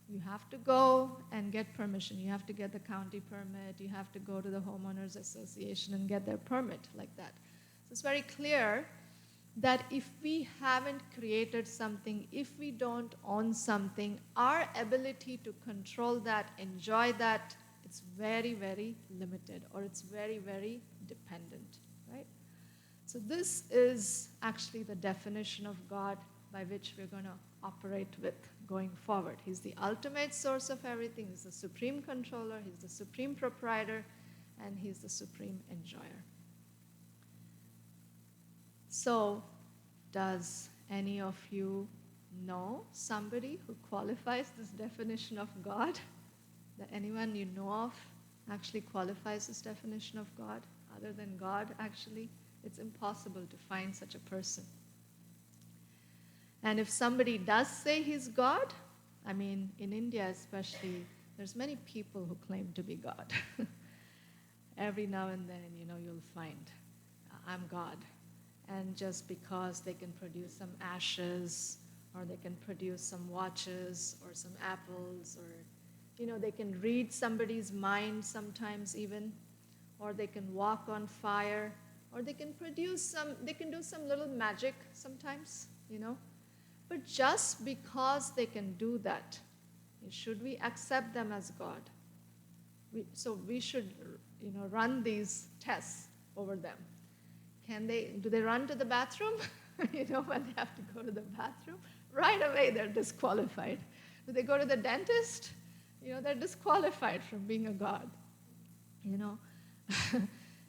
A: you have to go and get permission. You have to get the county permit. You have to go to the homeowners association and get their permit like that. So it's very clear that if we haven't created something, if we don't own something, our ability to control that, enjoy that, it's very, very limited, or it's very, very dependent, right? So this is actually the definition of God by which we're going to operate with going forward. He's the ultimate source of everything. He's the supreme controller. He's the supreme proprietor. And he's the supreme enjoyer. So, does any of you know somebody who qualifies this definition of God? That anyone you know of actually qualifies this definition of God? Other than God, actually, it's impossible to find such a person. And if somebody does say he's God, I mean, in India especially, there's many people who claim to be God. Every now and then, you'll find, I'm God. And just because they can produce some ashes, or they can produce some watches, or some apples, or, they can read somebody's mind sometimes even, or they can walk on fire, or they can do some little magic sometimes, But just because they can do that, should we accept them as God? So we should, run these tests over them. Do they run to the bathroom? When they have to go to the bathroom, right away they're disqualified. Do they go to the dentist? They're disqualified from being a God.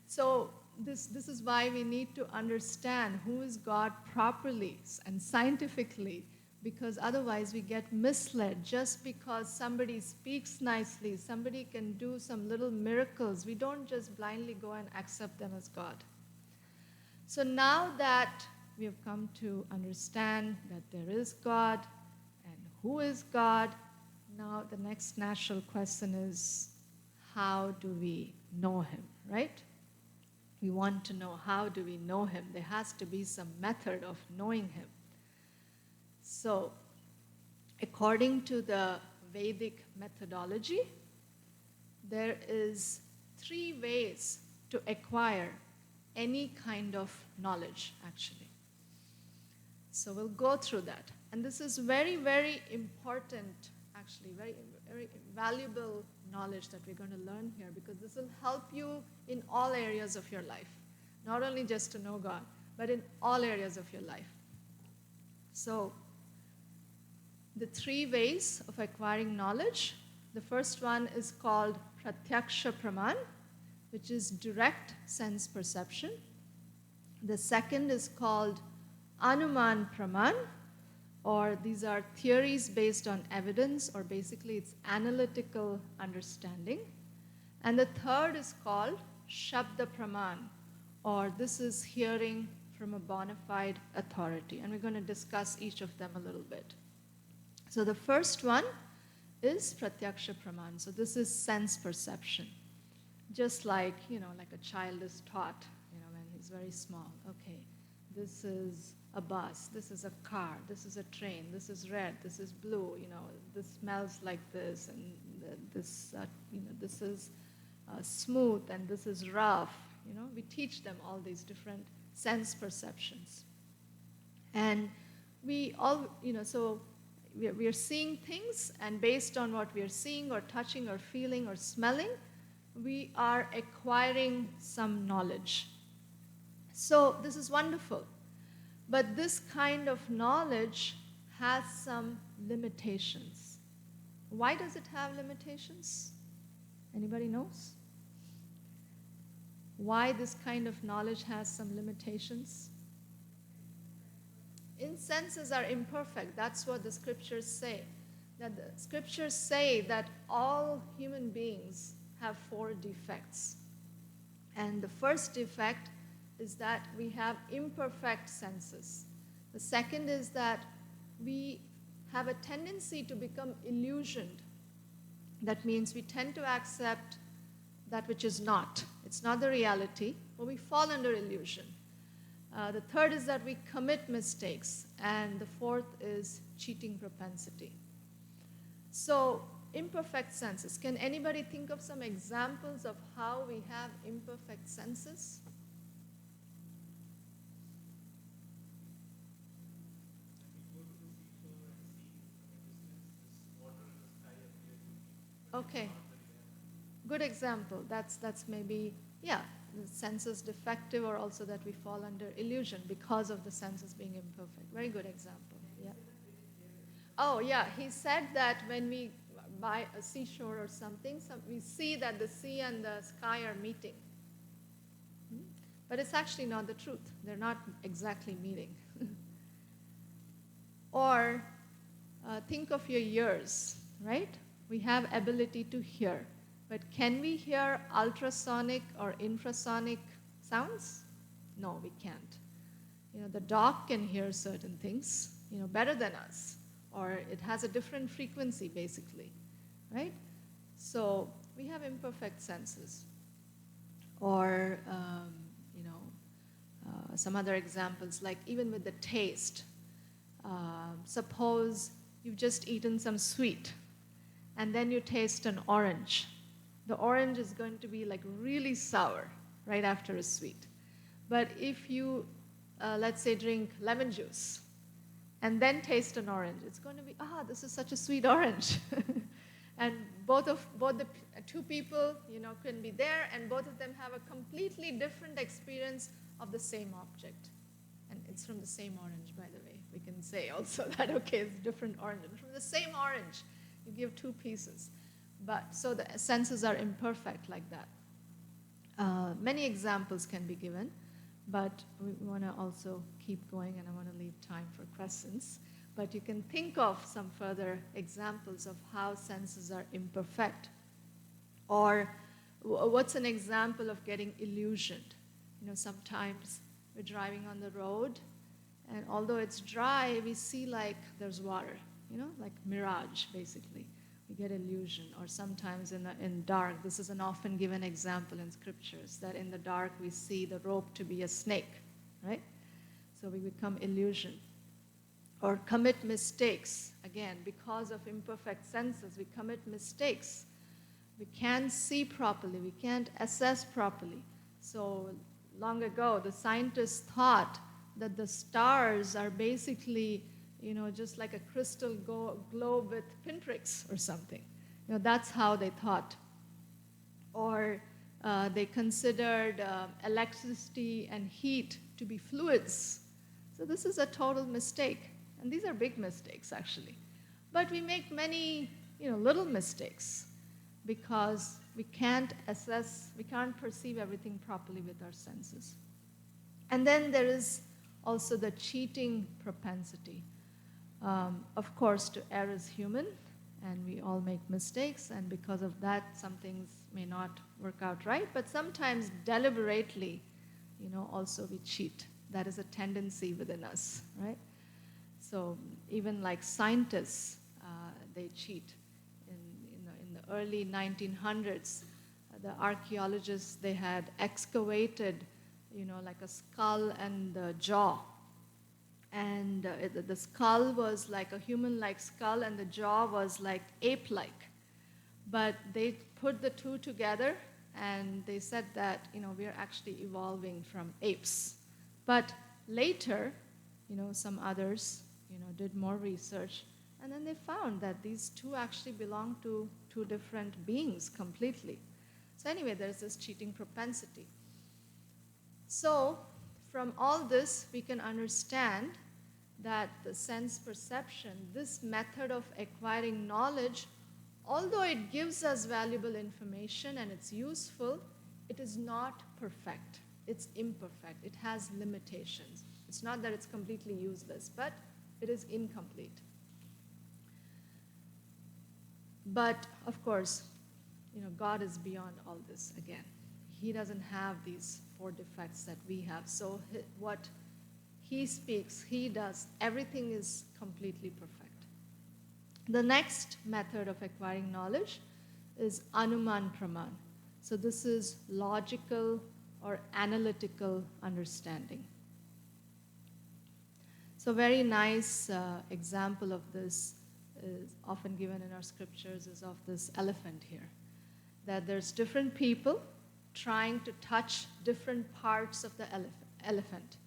A: So this is why we need to understand who is God properly and scientifically, because otherwise we get misled. Just because somebody speaks nicely, somebody can do some little miracles, we don't just blindly go and accept them as God. So now that we have come to understand that there is God and who is God, now the next natural question is, how do we know him, right? We want to know, how do we know him? There has to be some method of knowing him. So, according to the Vedic methodology, there is 3 ways to acquire any kind of knowledge, actually. So we'll go through that. And this is very, very important, actually, very, very valuable knowledge that we're going to learn here, because this will help you in all areas of your life. Not only just to know God, but in all areas of your life. So, the 3 ways of acquiring knowledge. The first one is called Pratyaksha Praman, which is direct sense perception. The second is called Anuman Praman, or these are theories based on evidence, or basically it's analytical understanding. And the third is called Shabda Praman, or this is hearing from a bona fide authority. And we're going to discuss each of them a little bit. So the first one is Pratyaksha Praman. So this is sense perception. Just like, like a child is taught, when he's very small. Okay, this is a bus, this is a car, this is a train, this is red, this is blue, this smells like this, and this, this is smooth, and this is rough. We teach them all these different sense perceptions. And we all, so we are seeing things, and based on what we are seeing or touching or feeling or smelling, we are acquiring some knowledge. So this is wonderful. But this kind of knowledge has some limitations. Why does it have limitations? Anybody knows? Why this kind of knowledge has some limitations? Senses are imperfect. That's what the scriptures say. That the scriptures say that all human beings have 4 defects. And the first defect is that we have imperfect senses. The second is that we have a tendency to become illusioned. That means we tend to accept that which is not. It's not the reality, but we fall under illusion. The third is that we commit mistakes. And the fourth is cheating propensity. So, imperfect senses. Can anybody think of some examples of how we have imperfect senses? Okay. Good example. That's maybe, yeah, the sense is defective, or also that we fall under illusion because of the senses being imperfect. Very good example. Yeah. Oh, yeah. He said that when we by a seashore or something, we see that the sea and the sky are meeting. But it's actually not the truth. They're not exactly meeting. Or think of your ears, right? We have ability to hear. But can we hear ultrasonic or infrasonic sounds? No, we can't. The dog can hear certain things, better than us. Or it has a different frequency, basically. Right? So we have imperfect senses. Or, some other examples, like even with the taste. Suppose you've just eaten some sweet, and then you taste an orange. The orange is going to be like really sour right after a sweet. But if you, let's say, drink lemon juice, and then taste an orange, it's going to be, this is such a sweet orange. And both the two people, can be there, and both of them have a completely different experience of the same object. And it's from the same orange, by the way. We can say also that, okay, it's different orange. From the same orange, you give two pieces. But so the senses are imperfect like that. Many examples can be given, but we want to also keep going, and I want to leave time for questions. But you can think of some further examples of how senses are imperfect. Or what's an example of getting illusioned? Sometimes we're driving on the road, and although it's dry, we see like there's water, like mirage, basically. We get illusion. Or sometimes in dark, this is an often given example in scriptures, that in the dark we see the rope to be a snake, right? So we become illusioned. Or commit mistakes. Again, because of imperfect senses, we commit mistakes. We can't see properly. We can't assess properly. So long ago, the scientists thought that the stars are basically, just like a crystal globe with pinpricks or something. That's how they thought. Or they considered electricity and heat to be fluids. So this is a total mistake. And these are big mistakes, actually. But we make many, little mistakes because we can't assess, we can't perceive everything properly with our senses. And then there is also the cheating propensity. Of course, to err is human, and we all make mistakes, and because of that, some things may not work out right, but sometimes deliberately, also we cheat. That is a tendency within us, right? So even like scientists, they cheat. In the early 1900s, the archaeologists, they had excavated, like a skull and the jaw. And the skull was like a human-like skull, and the jaw was like ape-like. But they put the two together, and they said that, we're actually evolving from apes. But later, some others, did more research, and then they found that these two actually belong to two different beings completely. So anyway, there's this cheating propensity. So from all this, we can understand that the sense perception, this method of acquiring knowledge, although it gives us valuable information and it's useful, it is not perfect. It's imperfect. It has limitations. It's not that it's completely useless, but it is incomplete. But of course, God is beyond all this again. He doesn't have these four defects that we have. So what He speaks, He does, everything is completely perfect. The next method of acquiring knowledge is Anuman Praman. So this is logical or analytical understanding. So very nice example of this is often given in our scriptures is of this elephant here. That there's different people trying to touch different parts of the elephant.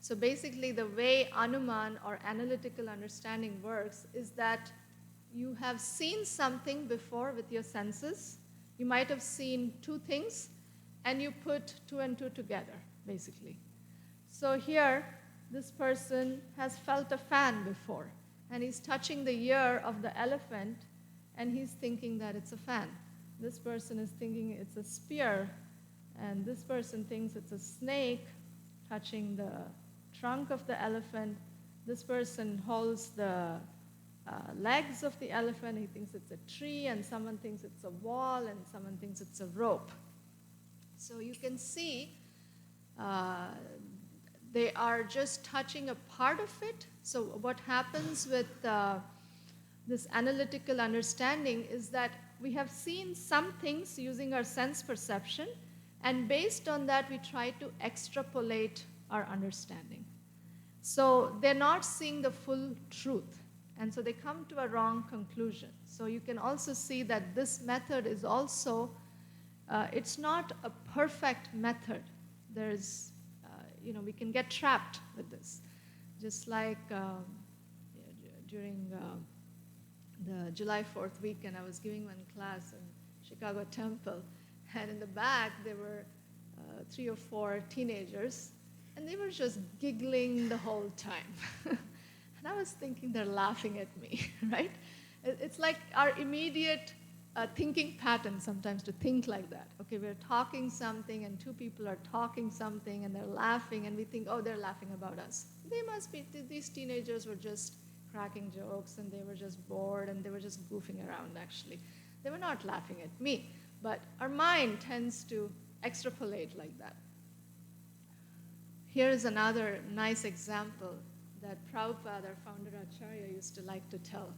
A: So basically the way Anuman or analytical understanding works is that you have seen something before with your senses. You might have seen two things and you put two and two together, basically. So here, this person has felt a fan before, and he's touching the ear of the elephant, and he's thinking that it's a fan. This person is thinking it's a spear, and this person thinks it's a snake touching the trunk of the elephant. This person holds the legs of the elephant. He thinks it's a tree, and someone thinks it's a wall, and someone thinks it's a rope. So you can see they are just touching a part of it. So what happens with this analytical understanding is that we have seen some things using our sense perception, and based on that we try to extrapolate our understanding. So they're not seeing the full truth, and so they come to a wrong conclusion. So you can also see that this method is also, it's not a perfect method. There's we can get trapped with this. Just like during the July 4th weekend, I was giving one class in Chicago Temple, and in the back there were 3 or 4 teenagers, and they were just giggling the whole time. And I was thinking they're laughing at me, right? It's like our immediate thinking pattern sometimes to think like that. Okay, we're talking something and 2 people are talking something and they're laughing, and we think, oh, they're laughing about us. They must be, these teenagers were just cracking jokes and they were just bored and they were just goofing around actually. They were not laughing at me, but our mind tends to extrapolate like that. Here is another nice example that Prabhupada, our founder Acharya, used to like to tell.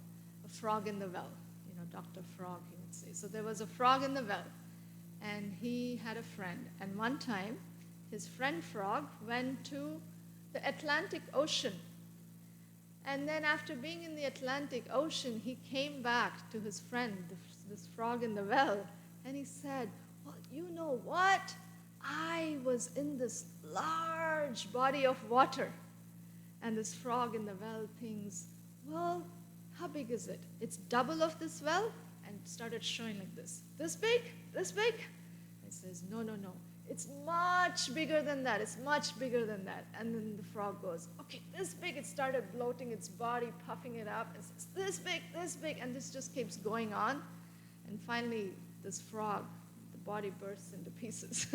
A: A frog in the well. Dr. Frog, he would say. So there was a frog in the well, and he had a friend. And one time, his friend frog went to the Atlantic Ocean. And then after being in the Atlantic Ocean, he came back to his friend, this frog in the well, and he said, well, you know what? I was in this large body of water. And this frog in the well thinks, well, how big is it? It's double of this well, and started showing like this. This big? This big? He says, no. It's much bigger than that. It's much bigger than that. And then the frog goes, okay, this big. It started bloating its body, puffing it up, and says, this big, and this just keeps going on. And finally, this frog, the body bursts into pieces.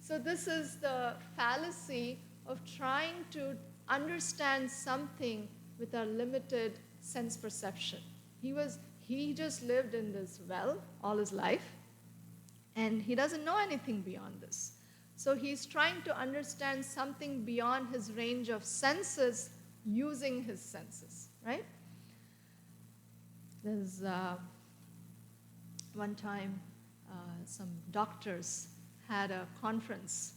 A: So this is the fallacy of trying to understand something with our limited sense perception. He just lived in this well all his life, and he doesn't know anything beyond this. So he's trying to understand something beyond his range of senses using his senses, right? There's one time some doctors had a conference,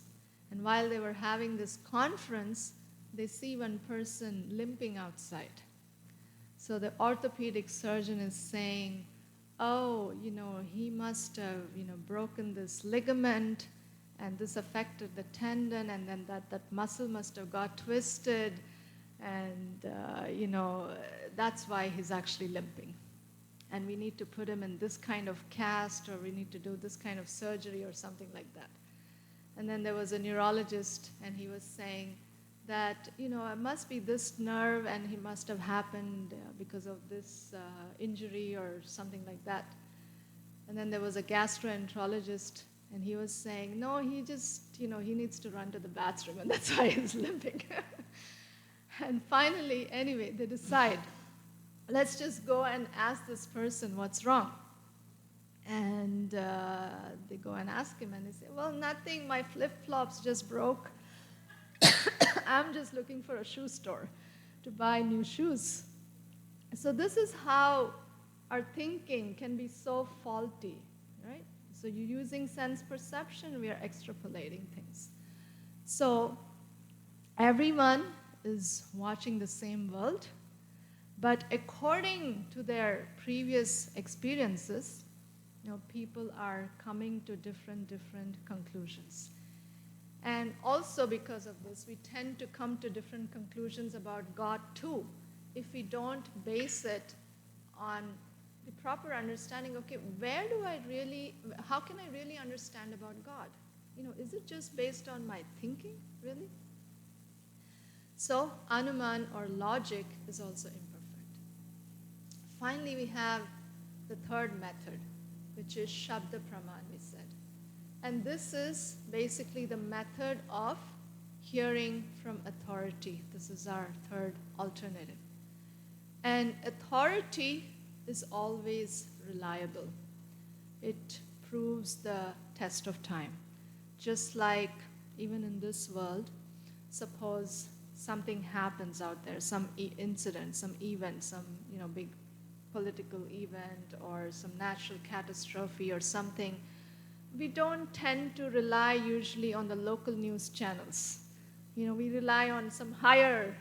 A: and while they were having this conference, they see one person limping outside. So the orthopedic surgeon is saying, oh, he must have, broken this ligament, and this affected the tendon, and then that muscle must have got twisted, and, that's why he's actually limping. And we need to put him in this kind of cast, or we need to do this kind of surgery or something like that. And then there was a neurologist, and he was saying, that, it must be this nerve, and he must have happened because of this injury or something like that. And then there was a gastroenterologist, and he was saying, no, he just, he needs to run to the bathroom, and that's why he's limping. And finally, anyway, they decide, let's just go and ask this person what's wrong. And they go and ask him, and they say, well, nothing, my flip-flops just broke. I'm just looking for a shoe store to buy new shoes. So this is how our thinking can be so faulty, right? So you're using sense perception, we are extrapolating things. So everyone is watching the same world, but according to their previous experiences, people are coming to different conclusions. And also because of this, we tend to come to different conclusions about God too, if we don't base it on the proper understanding. Okay, how can I really understand about God? Is it just based on my thinking, really? So, anuman or logic is also imperfect. Finally, we have the third method, which is Shabda Praman, we said. And this is basically the method of hearing from authority. This is our third alternative. And authority is always reliable. It proves the test of time. Just like even in this world, suppose something happens out there, some incident, some event, some big political event or some natural catastrophe or something, we don't tend to rely usually on the local news channels. We rely on some higher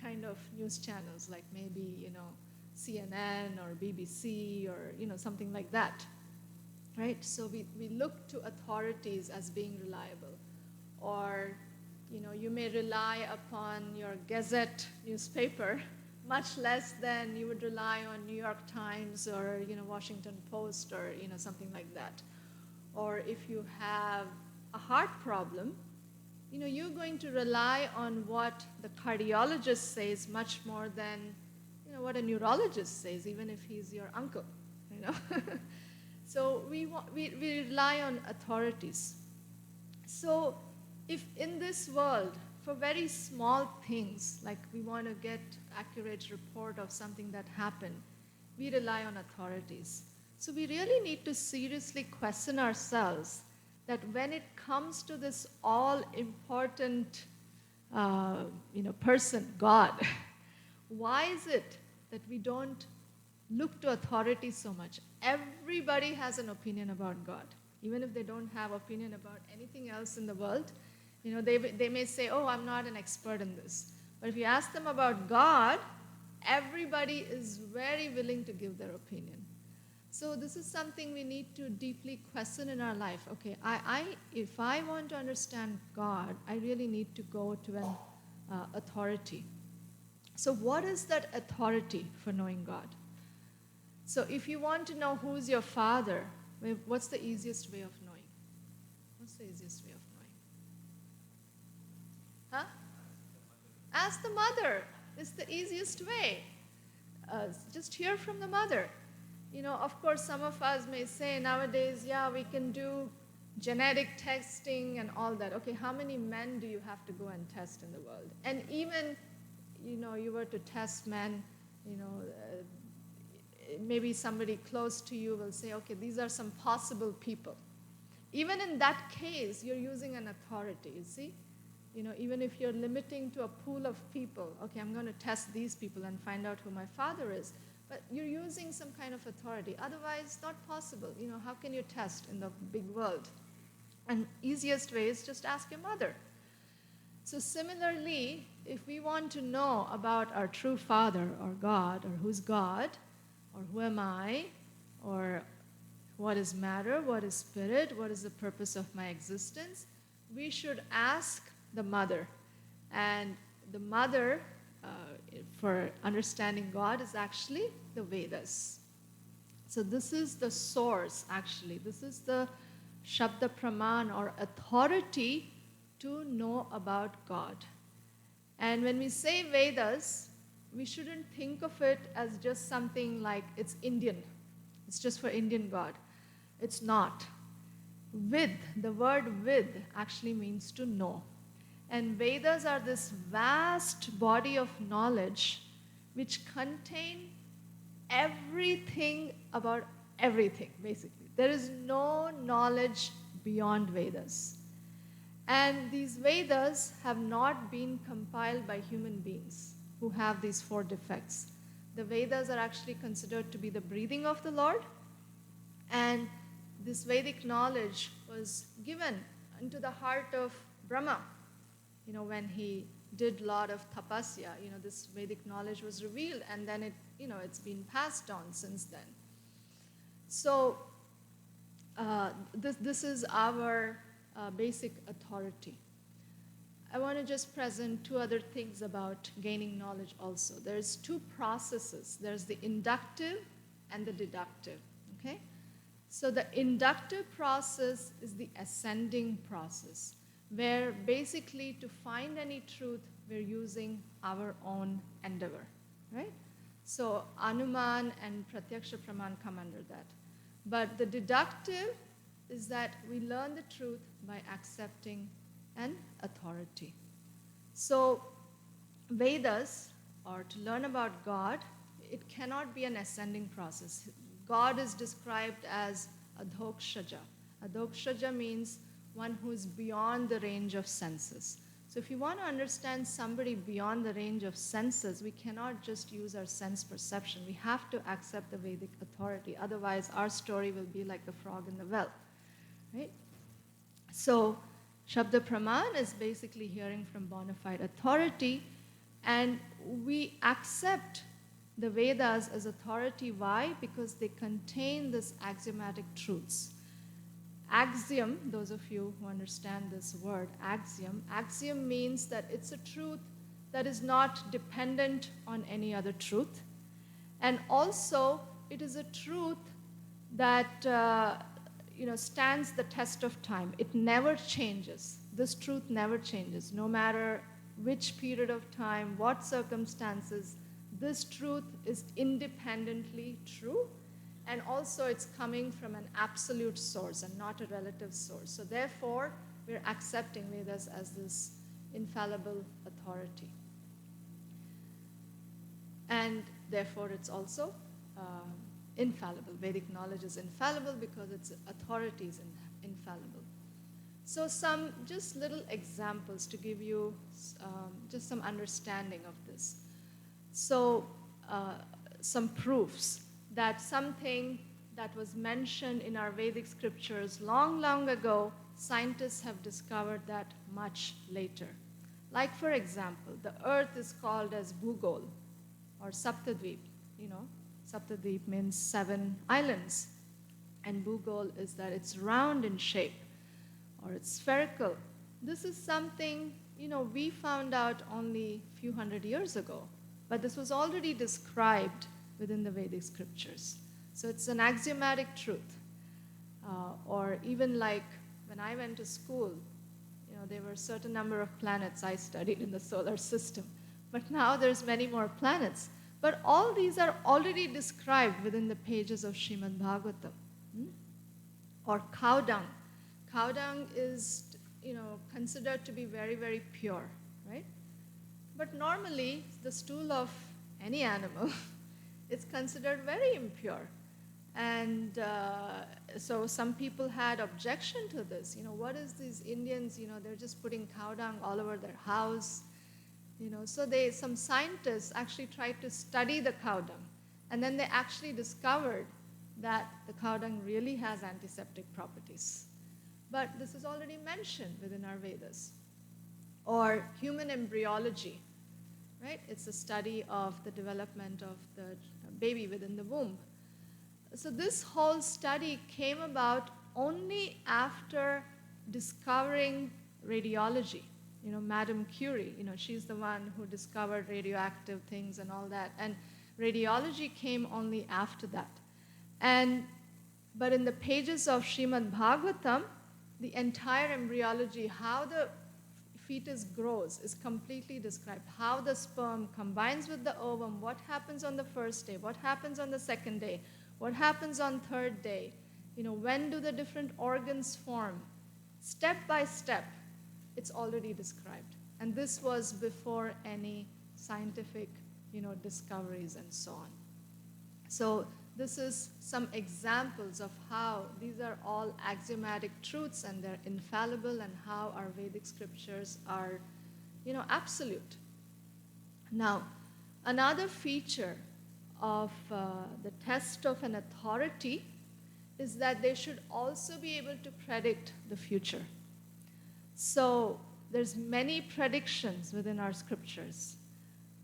A: kind of news channels, like maybe CNN or BBC or something like that, right? So we look to authorities as being reliable. Or you may rely upon your Gazette newspaper much less than you would rely on New York Times or Washington Post or something like that. Or if you have a heart problem, you're going to rely on what the cardiologist says much more than what a neurologist says, even if he's your uncle. So we rely on authorities. So if in this world, for very small things, like we want to get accurate report of something that happened, we rely on authorities. So we really need to seriously question ourselves that when it comes to this all-important person, God, why is it that we don't look to authority so much? Everybody has an opinion about God. Even if they don't have opinion about anything else in the world, they may say, oh, I'm not an expert in this. But if you ask them about God, everybody is very willing to give their opinion. So this is something we need to deeply question in our life. Okay, if I want to understand God, I really need to go to an authority. So what is that authority for knowing God? So if you want to know who's your father, what's the easiest way of knowing? What's the easiest way of knowing? Huh? Ask the mother. It's the easiest way. Just hear from the mother. Of course, some of us may say nowadays, yeah, we can do genetic testing and all that. Okay, how many men do you have to go and test in the world? And even, you were to test men, maybe somebody close to you will say, okay, these are some possible people. Even in that case, you're using an authority, you see? Even if you're limiting to a pool of people, okay, I'm going to test these people and find out who my father is. But you're using some kind of authority. Otherwise, not possible. How can you test in the big world? And easiest way is just ask your mother. So similarly, if we want to know about our true Father or God, or who's God, or who am I, or what is matter, what is spirit, what is the purpose of my existence, we should ask the mother. And the mother for understanding God is actually the Vedas. So this is the source, actually. This is the Shabda Praman, or authority to know about God. And when we say Vedas, we shouldn't think of it as just something like it's Indian. It's just for Indian God. It's not. Vid, the word vid actually means to know. And Vedas are this vast body of knowledge which contain everything about everything, basically. There is no knowledge beyond Vedas. And these Vedas have not been compiled by human beings who have these 4 defects. The Vedas are actually considered to be the breathing of the Lord. And this Vedic knowledge was given into the heart of Brahma, when he did a lot of tapasya. This Vedic knowledge was revealed, and then it's been passed on since then. So this is our basic authority. I want to just present two other things about gaining knowledge also. There's two processes. There's the inductive and the deductive, okay? So the inductive process is the ascending process, where basically to find any truth, we're using our own endeavor, right? So Anuman and Pratyaksha Praman come under that. But the deductive is that we learn the truth by accepting an authority. So Vedas, or to learn about God, it cannot be an ascending process. God is described as adhokshaja. Adhokshaja means one who is beyond the range of senses. So if you want to understand somebody beyond the range of senses, we cannot just use our sense perception. We have to accept the Vedic authority. Otherwise, our story will be like the frog in the well, right? So Shabda Praman is basically hearing from bona fide authority, and we accept the Vedas as authority. Why? Because they contain this axiomatic truths. Axiom, those of you who understand this word, axiom means that it's a truth that is not dependent on any other truth. And also, it is a truth that stands the test of time. It never changes. This truth never changes. No matter which period of time, what circumstances, this truth is independently true, and also it's coming from an absolute source and not a relative source. So therefore, we're accepting Vedas as this infallible authority. And therefore, it's also infallible. Vedic knowledge is infallible because its authority is infallible. So some just little examples to give you just some understanding of this. So some proofs that something that was mentioned in our Vedic scriptures long, long ago, scientists have discovered that much later. Like, for example, the earth is called as Bhugol or Saptadvip. Saptadvip means 7 islands. And Bhugol is that it's round in shape or it's spherical. This is something, we found out only a few hundred years ago. But this was already described within the Vedic scriptures. So it's an axiomatic truth. Or even like when I went to school, there were a certain number of planets I studied in the solar system. But now there's many more planets. But all these are already described within the pages of Srimad Bhagavatam. Or cow dung. Cow dung is, considered to be very, very pure, right? But normally, the stool of any animal is considered very impure. And so some people had objection to this. What is these Indians, they're just putting cow dung all over their house. So some scientists actually tried to study the cow dung. And then they actually discovered that the cow dung really has antiseptic properties. But this is already mentioned within our Vedas. Or human embryology, right? It's a study of the development of the baby within the womb. So this whole study came about only after discovering radiology. Madame Curie, she's the one who discovered radioactive things and all that. And radiology came only after that. But in the pages of Srimad Bhagavatam, the entire embryology, how the fetus grows, is completely described. How the sperm combines with the ovum, what happens on the first day, what happens on the second day, what happens on third day, when do the different organs form. Step by step, it's already described. And this was before any scientific, discoveries and so on. So this is some examples of how these are all axiomatic truths and they're infallible, and how our Vedic scriptures are, absolute. Now, another feature of the test of an authority is that they should also be able to predict the future. So there's many predictions within our scriptures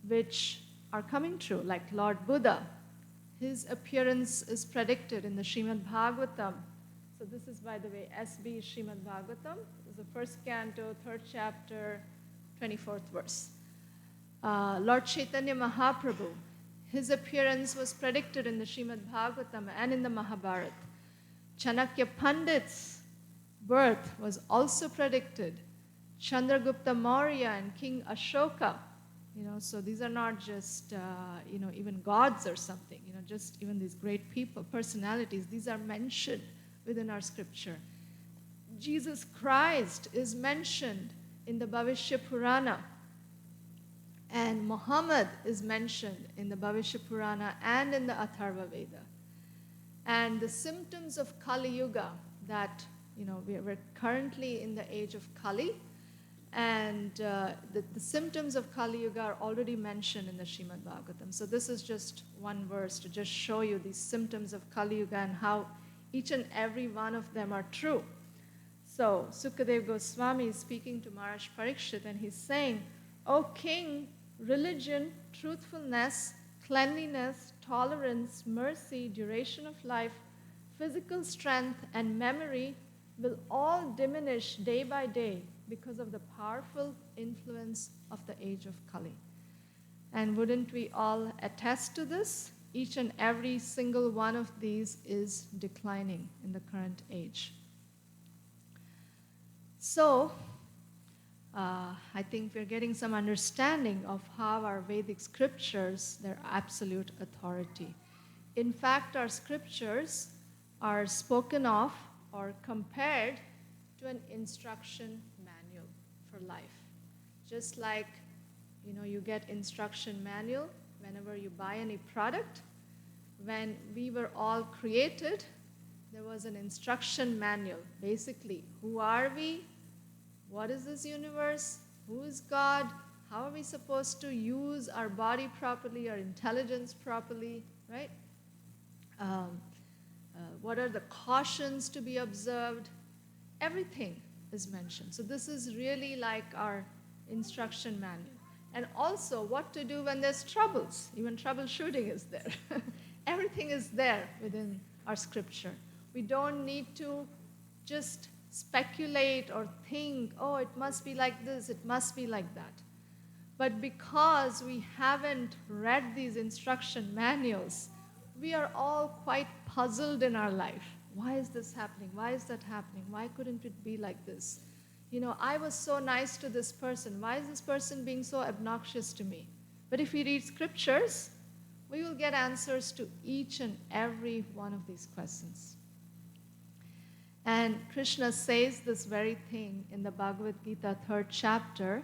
A: which are coming true, like Lord Buddha. His appearance is predicted in the Srimad Bhagavatam. So this is, by the way, SB Srimad Bhagavatam. This is the first canto, 3rd chapter, 24th verse. Lord Chaitanya Mahaprabhu, his appearance was predicted in the Srimad Bhagavatam and in the Mahabharata. Chanakya Pandit's birth was also predicted. Chandragupta Maurya and King Ashoka, so these are not just, even gods or something, just even these great people, personalities, these are mentioned within our scripture. Jesus Christ is mentioned in the Bhavishya Purana, and Muhammad is mentioned in the Bhavishya Purana and in the Atharva Veda. And the symptoms of Kali Yuga, that, we're currently in the age of Kali, and the symptoms of Kali Yuga are already mentioned in the Srimad Bhagavatam. So this is just one verse to just show you these symptoms of Kali Yuga and how each and every one of them are true. So Sukadeva Goswami is speaking to Maharaj Parikshit, and he's saying, "O king, religion, truthfulness, cleanliness, tolerance, mercy, duration of life, physical strength, and memory will all diminish day by day because of the powerful influence of the age of Kali." And wouldn't we all attest to this? Each and every single one of these is declining in the current age. So, I think we're getting some understanding of how our Vedic scriptures, their absolute authority. In fact, our scriptures are spoken of or compared to an instruction manual for life. Just like, you get instruction manual whenever you buy any product. When we were all created, there was an instruction manual. Basically, who are we? What is this universe? Who is God? How are we supposed to use our body properly, our intelligence properly, right? What are the cautions to be observed? Everything is mentioned. So this is really like our instruction manual. And also what to do when there's troubles. Even troubleshooting is there. Everything is there within our scripture. We don't need to just speculate or think, oh, it must be like this, it must be like that. But because we haven't read these instruction manuals, we are all quite puzzled in our life. Why is this happening? Why is that happening? Why couldn't it be like this? I was so nice to this person. Why is this person being so obnoxious to me? But if we read scriptures, we will get answers to each and every one of these questions. And Krishna says this very thing in the Bhagavad Gita 3rd chapter,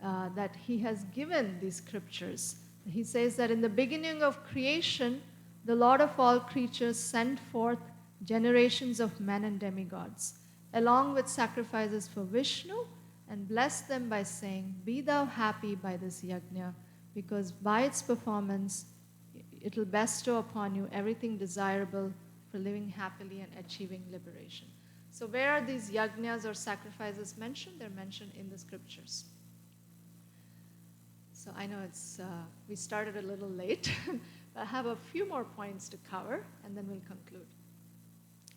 A: that he has given these scriptures. He says that in the beginning of creation, the Lord of all creatures sent forth generations of men and demigods, along with sacrifices for Vishnu, and blessed them by saying, "Be thou happy by this yajna, because by its performance it will bestow upon you everything desirable for living happily and achieving liberation." So where are these yajnas or sacrifices mentioned? They're mentioned in the scriptures. So I know we started a little late, but I have a few more points to cover, and then we'll conclude.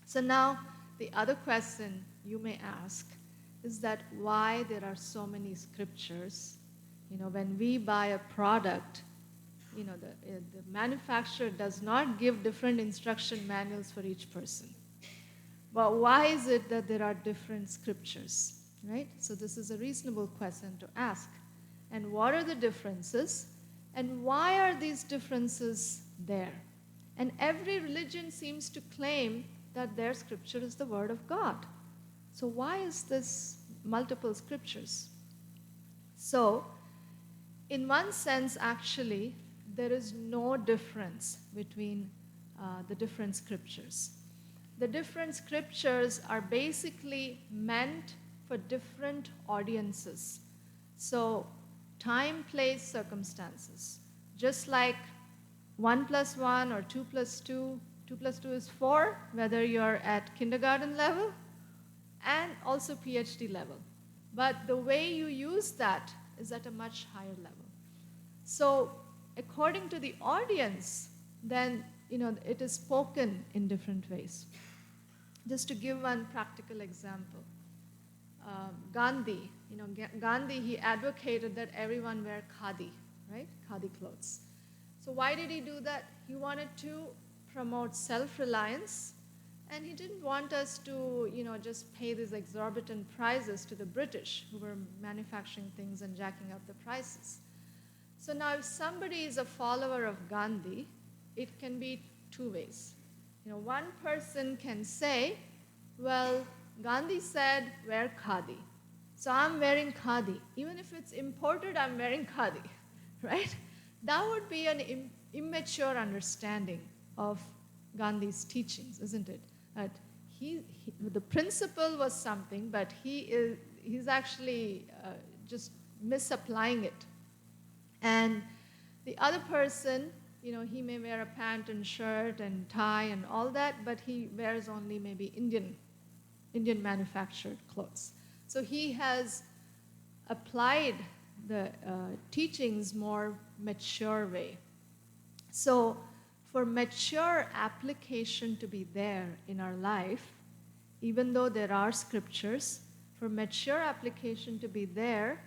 A: So now, the other question you may ask is that why there are so many scriptures. When we buy a product, the manufacturer does not give different instruction manuals for each person. But why is it that there are different scriptures, right? So this is a reasonable question to ask. And what are the differences? And why are these differences there? And every religion seems to claim that their scripture is the word of God. So why is this multiple scriptures? So, in one sense, actually, there is no difference between the different scriptures. The different scriptures are basically meant for different audiences. So, time, place, circumstances. Just like 1 + 1 or 2 + 2, 2 + 2 is 4, whether you're at kindergarten level and also PhD level. But the way you use that is at a much higher level. So according to the audience, then it is spoken in different ways. Just to give one practical example, Gandhi, Gandhi, he advocated that everyone wear khadi, right? Khadi clothes. So why did he do that? He wanted to promote self-reliance, and he didn't want us to, just pay these exorbitant prices to the British who were manufacturing things and jacking up the prices. So now if somebody is a follower of Gandhi, it can be two ways. One person can say, well, Gandhi said wear khadi. So I'm wearing khadi. Even if it's imported, I'm wearing khadi, right? That would be an immature understanding of Gandhi's teachings, isn't it? That the principle was something, but he's actually just misapplying it. And the other person, he may wear a pant and shirt and tie and all that, but he wears only maybe Indian manufactured clothes. So he has applied the teachings more mature way. So for mature application to be there in our life, even though there are scriptures, for mature application to be there,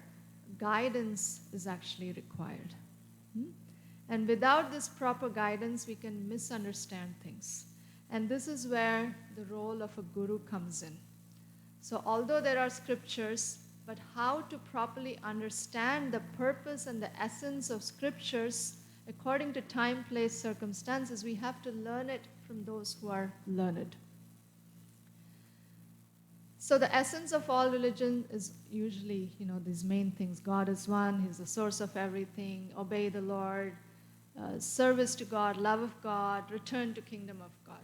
A: guidance is actually required. And without this proper guidance, we can misunderstand things. And this is where the role of a guru comes in. So although there are scriptures, but how to properly understand the purpose and the essence of scriptures according to time, place, circumstances, we have to learn it from those who are learned. So the essence of all religion is usually, these main things. God is one, He's the source of everything, obey the Lord, service to God, love of God, return to kingdom of God,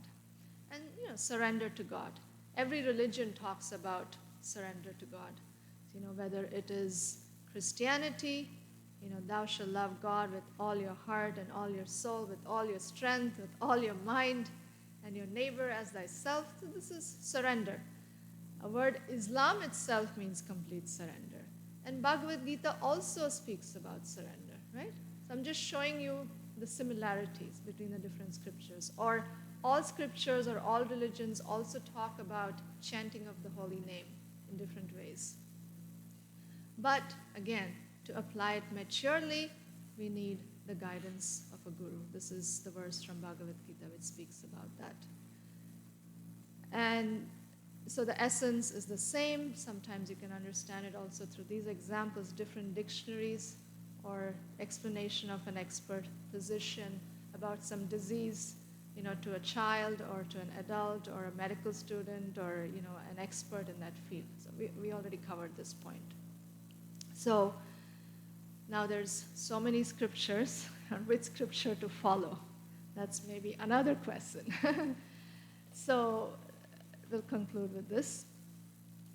A: and surrender to God. Every religion talks about surrender to God. Whether it is Christianity, thou shalt love God with all your heart and all your soul, with all your strength, with all your mind, and your neighbor as thyself. So this is surrender. A word Islam itself means complete surrender. And Bhagavad Gita also speaks about surrender, right? So I'm just showing you the similarities between the different scriptures. Or all scriptures or all religions also talk about chanting of the holy name in different ways. But again, to apply it maturely, we need the guidance of a guru. This is the verse from Bhagavad Gita which speaks about that. And so the essence is the same. Sometimes you can understand it also through these examples, different dictionaries or explanation of an expert physician about some disease, to a child or to an adult or a medical student or, an expert in that field. So we already covered this point. So now there's so many scriptures, and which scripture to follow? That's maybe another question. So we'll conclude with this,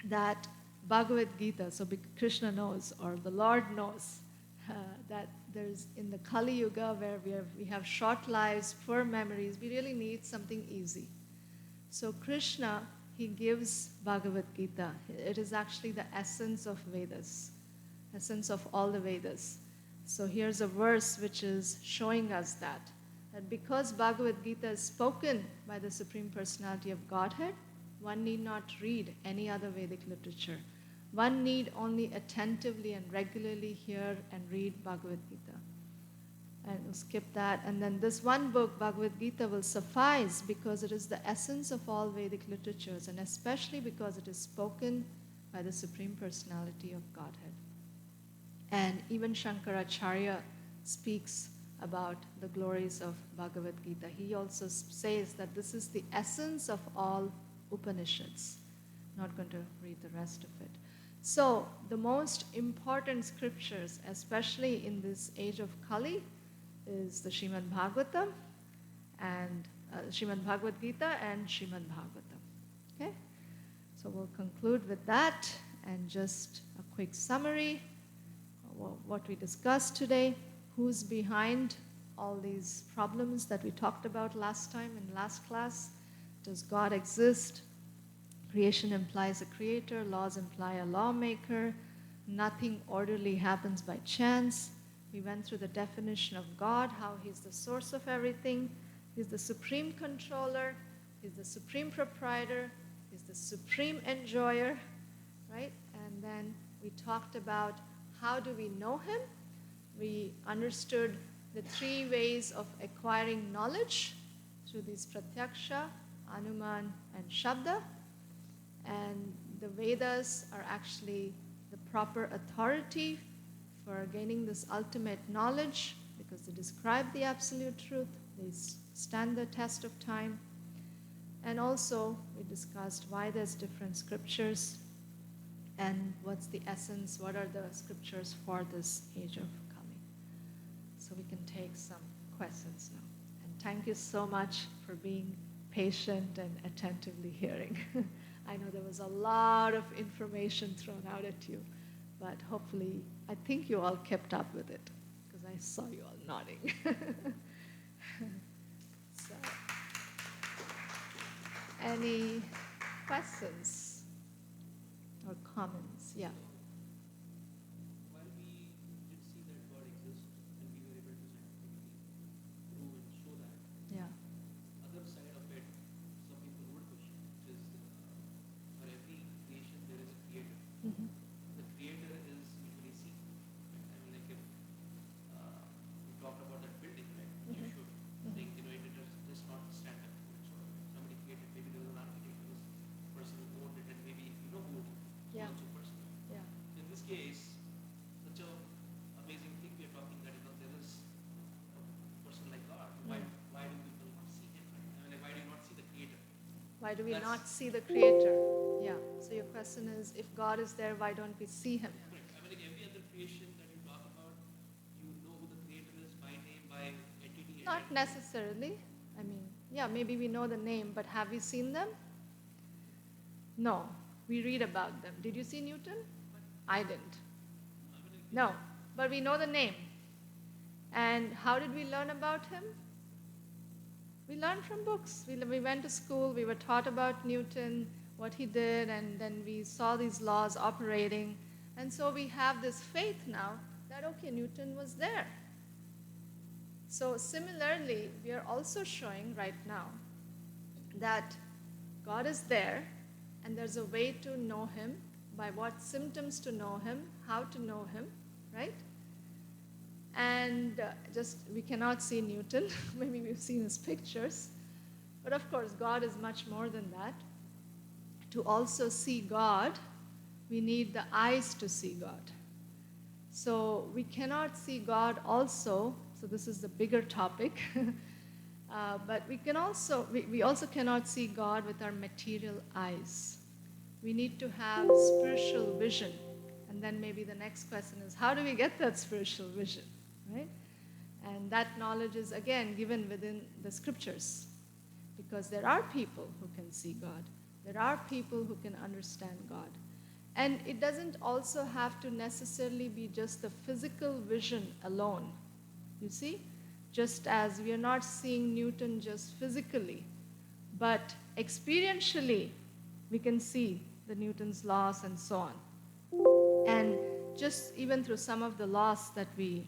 A: that Bhagavad Gita, so Krishna knows, or the Lord knows, that there's in the Kali Yuga where we have short lives, poor memories, we really need something easy. So Krishna, he gives Bhagavad Gita. It is actually the essence of Vedas, essence of all the Vedas. So here's a verse which is showing us that because Bhagavad Gita is spoken by the Supreme Personality of Godhead, one need not read any other Vedic literature. One need only attentively and regularly hear and read Bhagavad Gita. And we'll skip that. And then this one book, Bhagavad Gita, will suffice because it is the essence of all Vedic literatures, and especially because it is spoken by the Supreme Personality of Godhead. And even Shankaracharya speaks about the glories of Bhagavad Gita. He also says that this is the essence of all Upanishads. Not going to read the rest of it. So the most important scriptures, especially in this age of Kali, is the Srimad Bhagavatam and Srimad Bhagavad Gita and Srimad Bhagavatam. Okay? So we'll conclude with that, and just a quick summary of what we discussed today. Who's behind all these problems that we talked about last time in last class? Does God exist? Creation implies a creator, laws imply a lawmaker, nothing orderly happens by chance. We went through the definition of God, how He's the source of everything, He's the supreme controller, He's the supreme proprietor, He's the supreme enjoyer, right? And then we talked about how do we know Him. We understood the three ways of acquiring knowledge through these pratyaksha, anuman, and shabda. And the Vedas are actually the proper authority for gaining this ultimate knowledge because they describe the absolute truth, they stand the test of time. And also we discussed why there's different scriptures and what's the essence, what are the scriptures for this age of coming. So we can take some questions now. And thank you so much for being patient and attentively hearing. I know there was a lot of information thrown out at you, but hopefully, I think you all kept up with it, because I saw you all nodding. So, any questions or comments? Yeah.
B: While we did see that God exists and we were able to scientifically prove and show that,
A: Yeah.
B: other side of it, some people would question, which is for every creation there is a creator.
A: Mm-hmm.
B: The creator is usually seen. Right? I mean, like if we talked about that building, right? You
A: Mhm.
B: should think, it does not stand up to it. So somebody created, maybe there was an architect, there was a person who owned it, and maybe you know who
A: Yeah.
B: owns a person.
A: Yeah.
B: In this case, such a amazing thing we are talking that there is a person like God. Why do people not see Him? Right? I mean, like, why do you not see the Creator?
A: Why do we
B: That's-
A: not see the Creator? Yeah. So your question is, if God is there, why don't we see Him?
B: Correct. I mean, like every other creation that you talk about, you know who the Creator is by name, by entity.
A: Not necessarily. I mean, yeah, maybe we know the name, but have we seen them? No. We read about them. Did you see Newton? I didn't.
B: I mean, like,
A: No. But we know the name. And how did we learn about him? We learned from books. We went to school, we were taught about Newton, what he did, and then we saw these laws operating. And so we have this faith now that, okay, Newton was there. So similarly, we are also showing right now that God is there, and there's a way to know him, by what symptoms to know him, how to know him, right? And we cannot see Newton. Maybe we've seen his pictures. But of course, God is much more than that. To also see God, we need the eyes to see God. So we cannot see God also, so this is the bigger topic, but we also cannot see God with our material eyes. We need to have spiritual vision. And then maybe the next question is, how do we get that spiritual vision, right? And that knowledge is, again, given within the scriptures. Because there are people who can see God. There are people who can understand God. And it doesn't also have to necessarily be just the physical vision alone. You see? Just as we are not seeing Newton just physically, but experientially we can see the Newton's laws and so on. And just even through some of the laws that we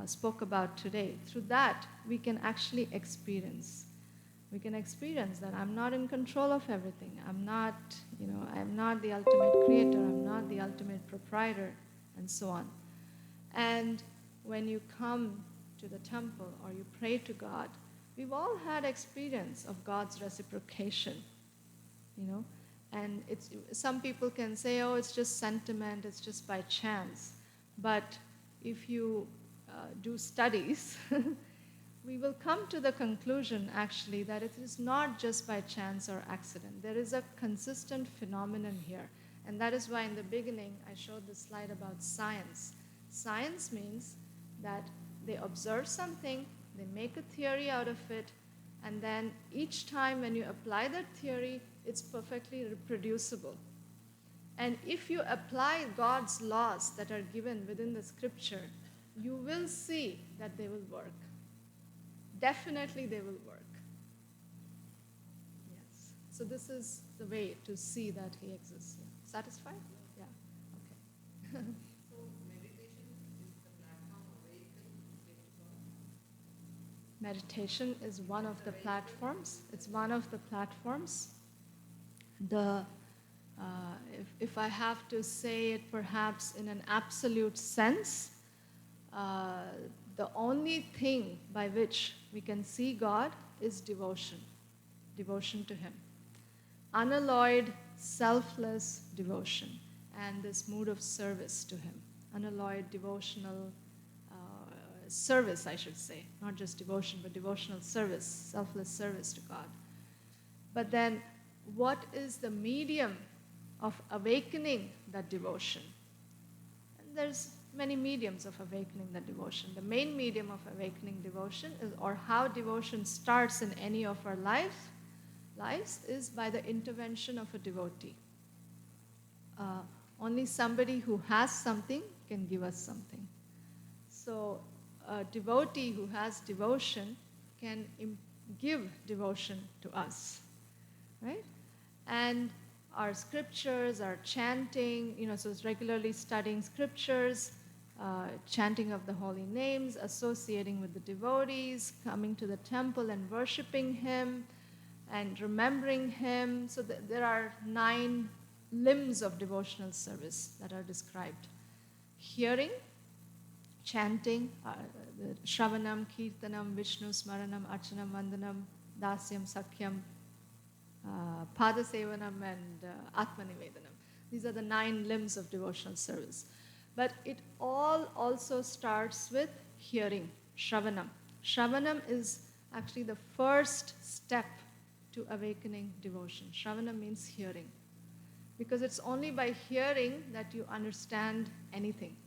A: spoke about today, through that we can actually experience. We can experience that I'm not in control of everything. I'm not the ultimate creator. I'm not the ultimate proprietor, and so on. And when you come to the temple or you pray to God, we've all had experience of God's reciprocation, And some people can say, oh, it's just sentiment, it's just by chance. But if you do studies, we will come to the conclusion, actually, that it is not just by chance or accident. There is a consistent phenomenon here. And that is why in the beginning I showed the slide about science. Science means that they observe something, they make a theory out of it, and then each time when you apply that theory, it's perfectly reproducible. And if you apply God's laws that are given within the scripture, you will see that they will work. Definitely they will work. Yes. So this is the way to see that he exists. Yeah. Satisfied? Yeah. Okay.
C: So meditation is the platform or vehicle to get to God.
A: Meditation is one of the platforms. It's one of the platforms. The if I have to say it perhaps in an absolute sense, the only thing by which we can see God is devotion, devotion to Him. Unalloyed, selfless devotion, and this mood of service to Him. Unalloyed devotional service, I should say, not just devotion, but devotional service, selfless service to God. But then, what is the medium of awakening that devotion? And there's many mediums of awakening that devotion. The main medium of awakening devotion is, or how devotion starts in any of our lives, is by the intervention of a devotee. Only somebody who has something can give us something. So a devotee who has devotion can give devotion to us, right? And our scriptures, our chanting, so it's regularly studying scriptures, chanting of the holy names, associating with the devotees, coming to the temple and worshiping Him, and remembering Him. So there are 9 limbs of devotional service that are described. Hearing, chanting, the Shravanam, Kirtanam, Vishnu Smaranam, Archanam, Vandanam, Dasyam, Sakhyam, Padasevanam, and Atmanivedanam. These are the 9 limbs of devotional service. But it all also starts with hearing, Shravanam. Shravanam is actually the first step to awakening devotion. Shravana means hearing. Because it's only by hearing that you understand anything.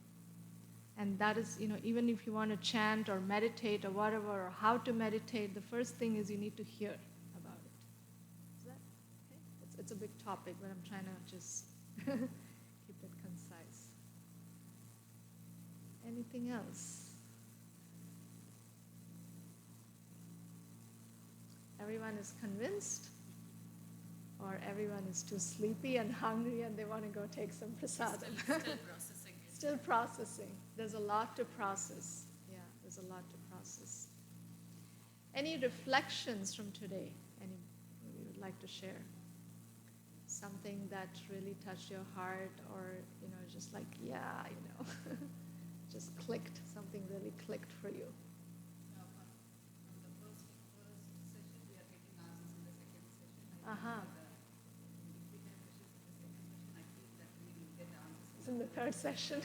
A: And that is, even if you want to chant or meditate or whatever, or how to meditate, the first thing is you need to hear about it. Is that okay? It's a big topic, but I'm trying to just keep it concise. Anything else? Everyone is convinced? Or everyone is too sleepy and hungry and they want to go take some prasadam?
C: Still processing it.
A: Still processing. There's a lot to process. Yeah, there's a lot to process. Any reflections from today? Any you would like to share? Something that really touched your heart, or just like, just clicked. Something really clicked for you.
C: From the first session, we are getting answers in the second session.
A: Uh-huh.
C: If we have questions in the second session, I feel that we will get answers.
A: It's in the third session.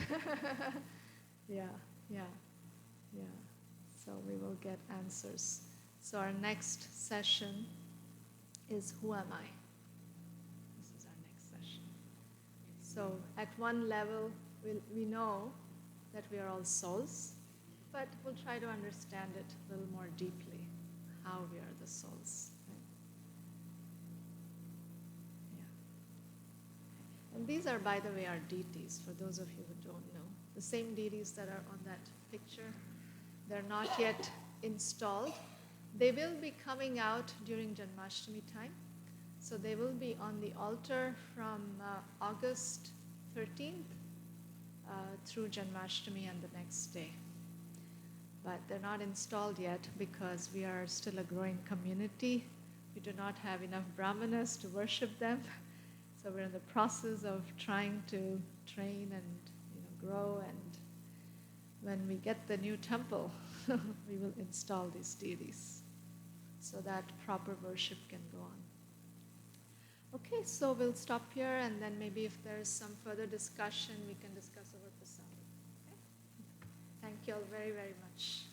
A: Yeah. So we will get answers. So our next session is Who Am I? This is our next session. So at one level, we know that we are all souls, but we'll try to understand it a little more deeply, how we are the souls. Right? Yeah. And these are, by the way, our deities, for those of you who don't know. The same deities that are on that picture, they're not yet installed. They will be coming out during Janmashtami time. So they will be on the altar from August 13th through Janmashtami and the next day. But they're not installed yet because we are still a growing community. We do not have enough brahmanas to worship them. So we're in the process of trying to train and grow, and when we get the new temple, we will install these deities so that proper worship can go on. Okay, so we'll stop here, and then maybe if there's some further discussion, we can discuss over prasad. Okay? Thank you all very, very much.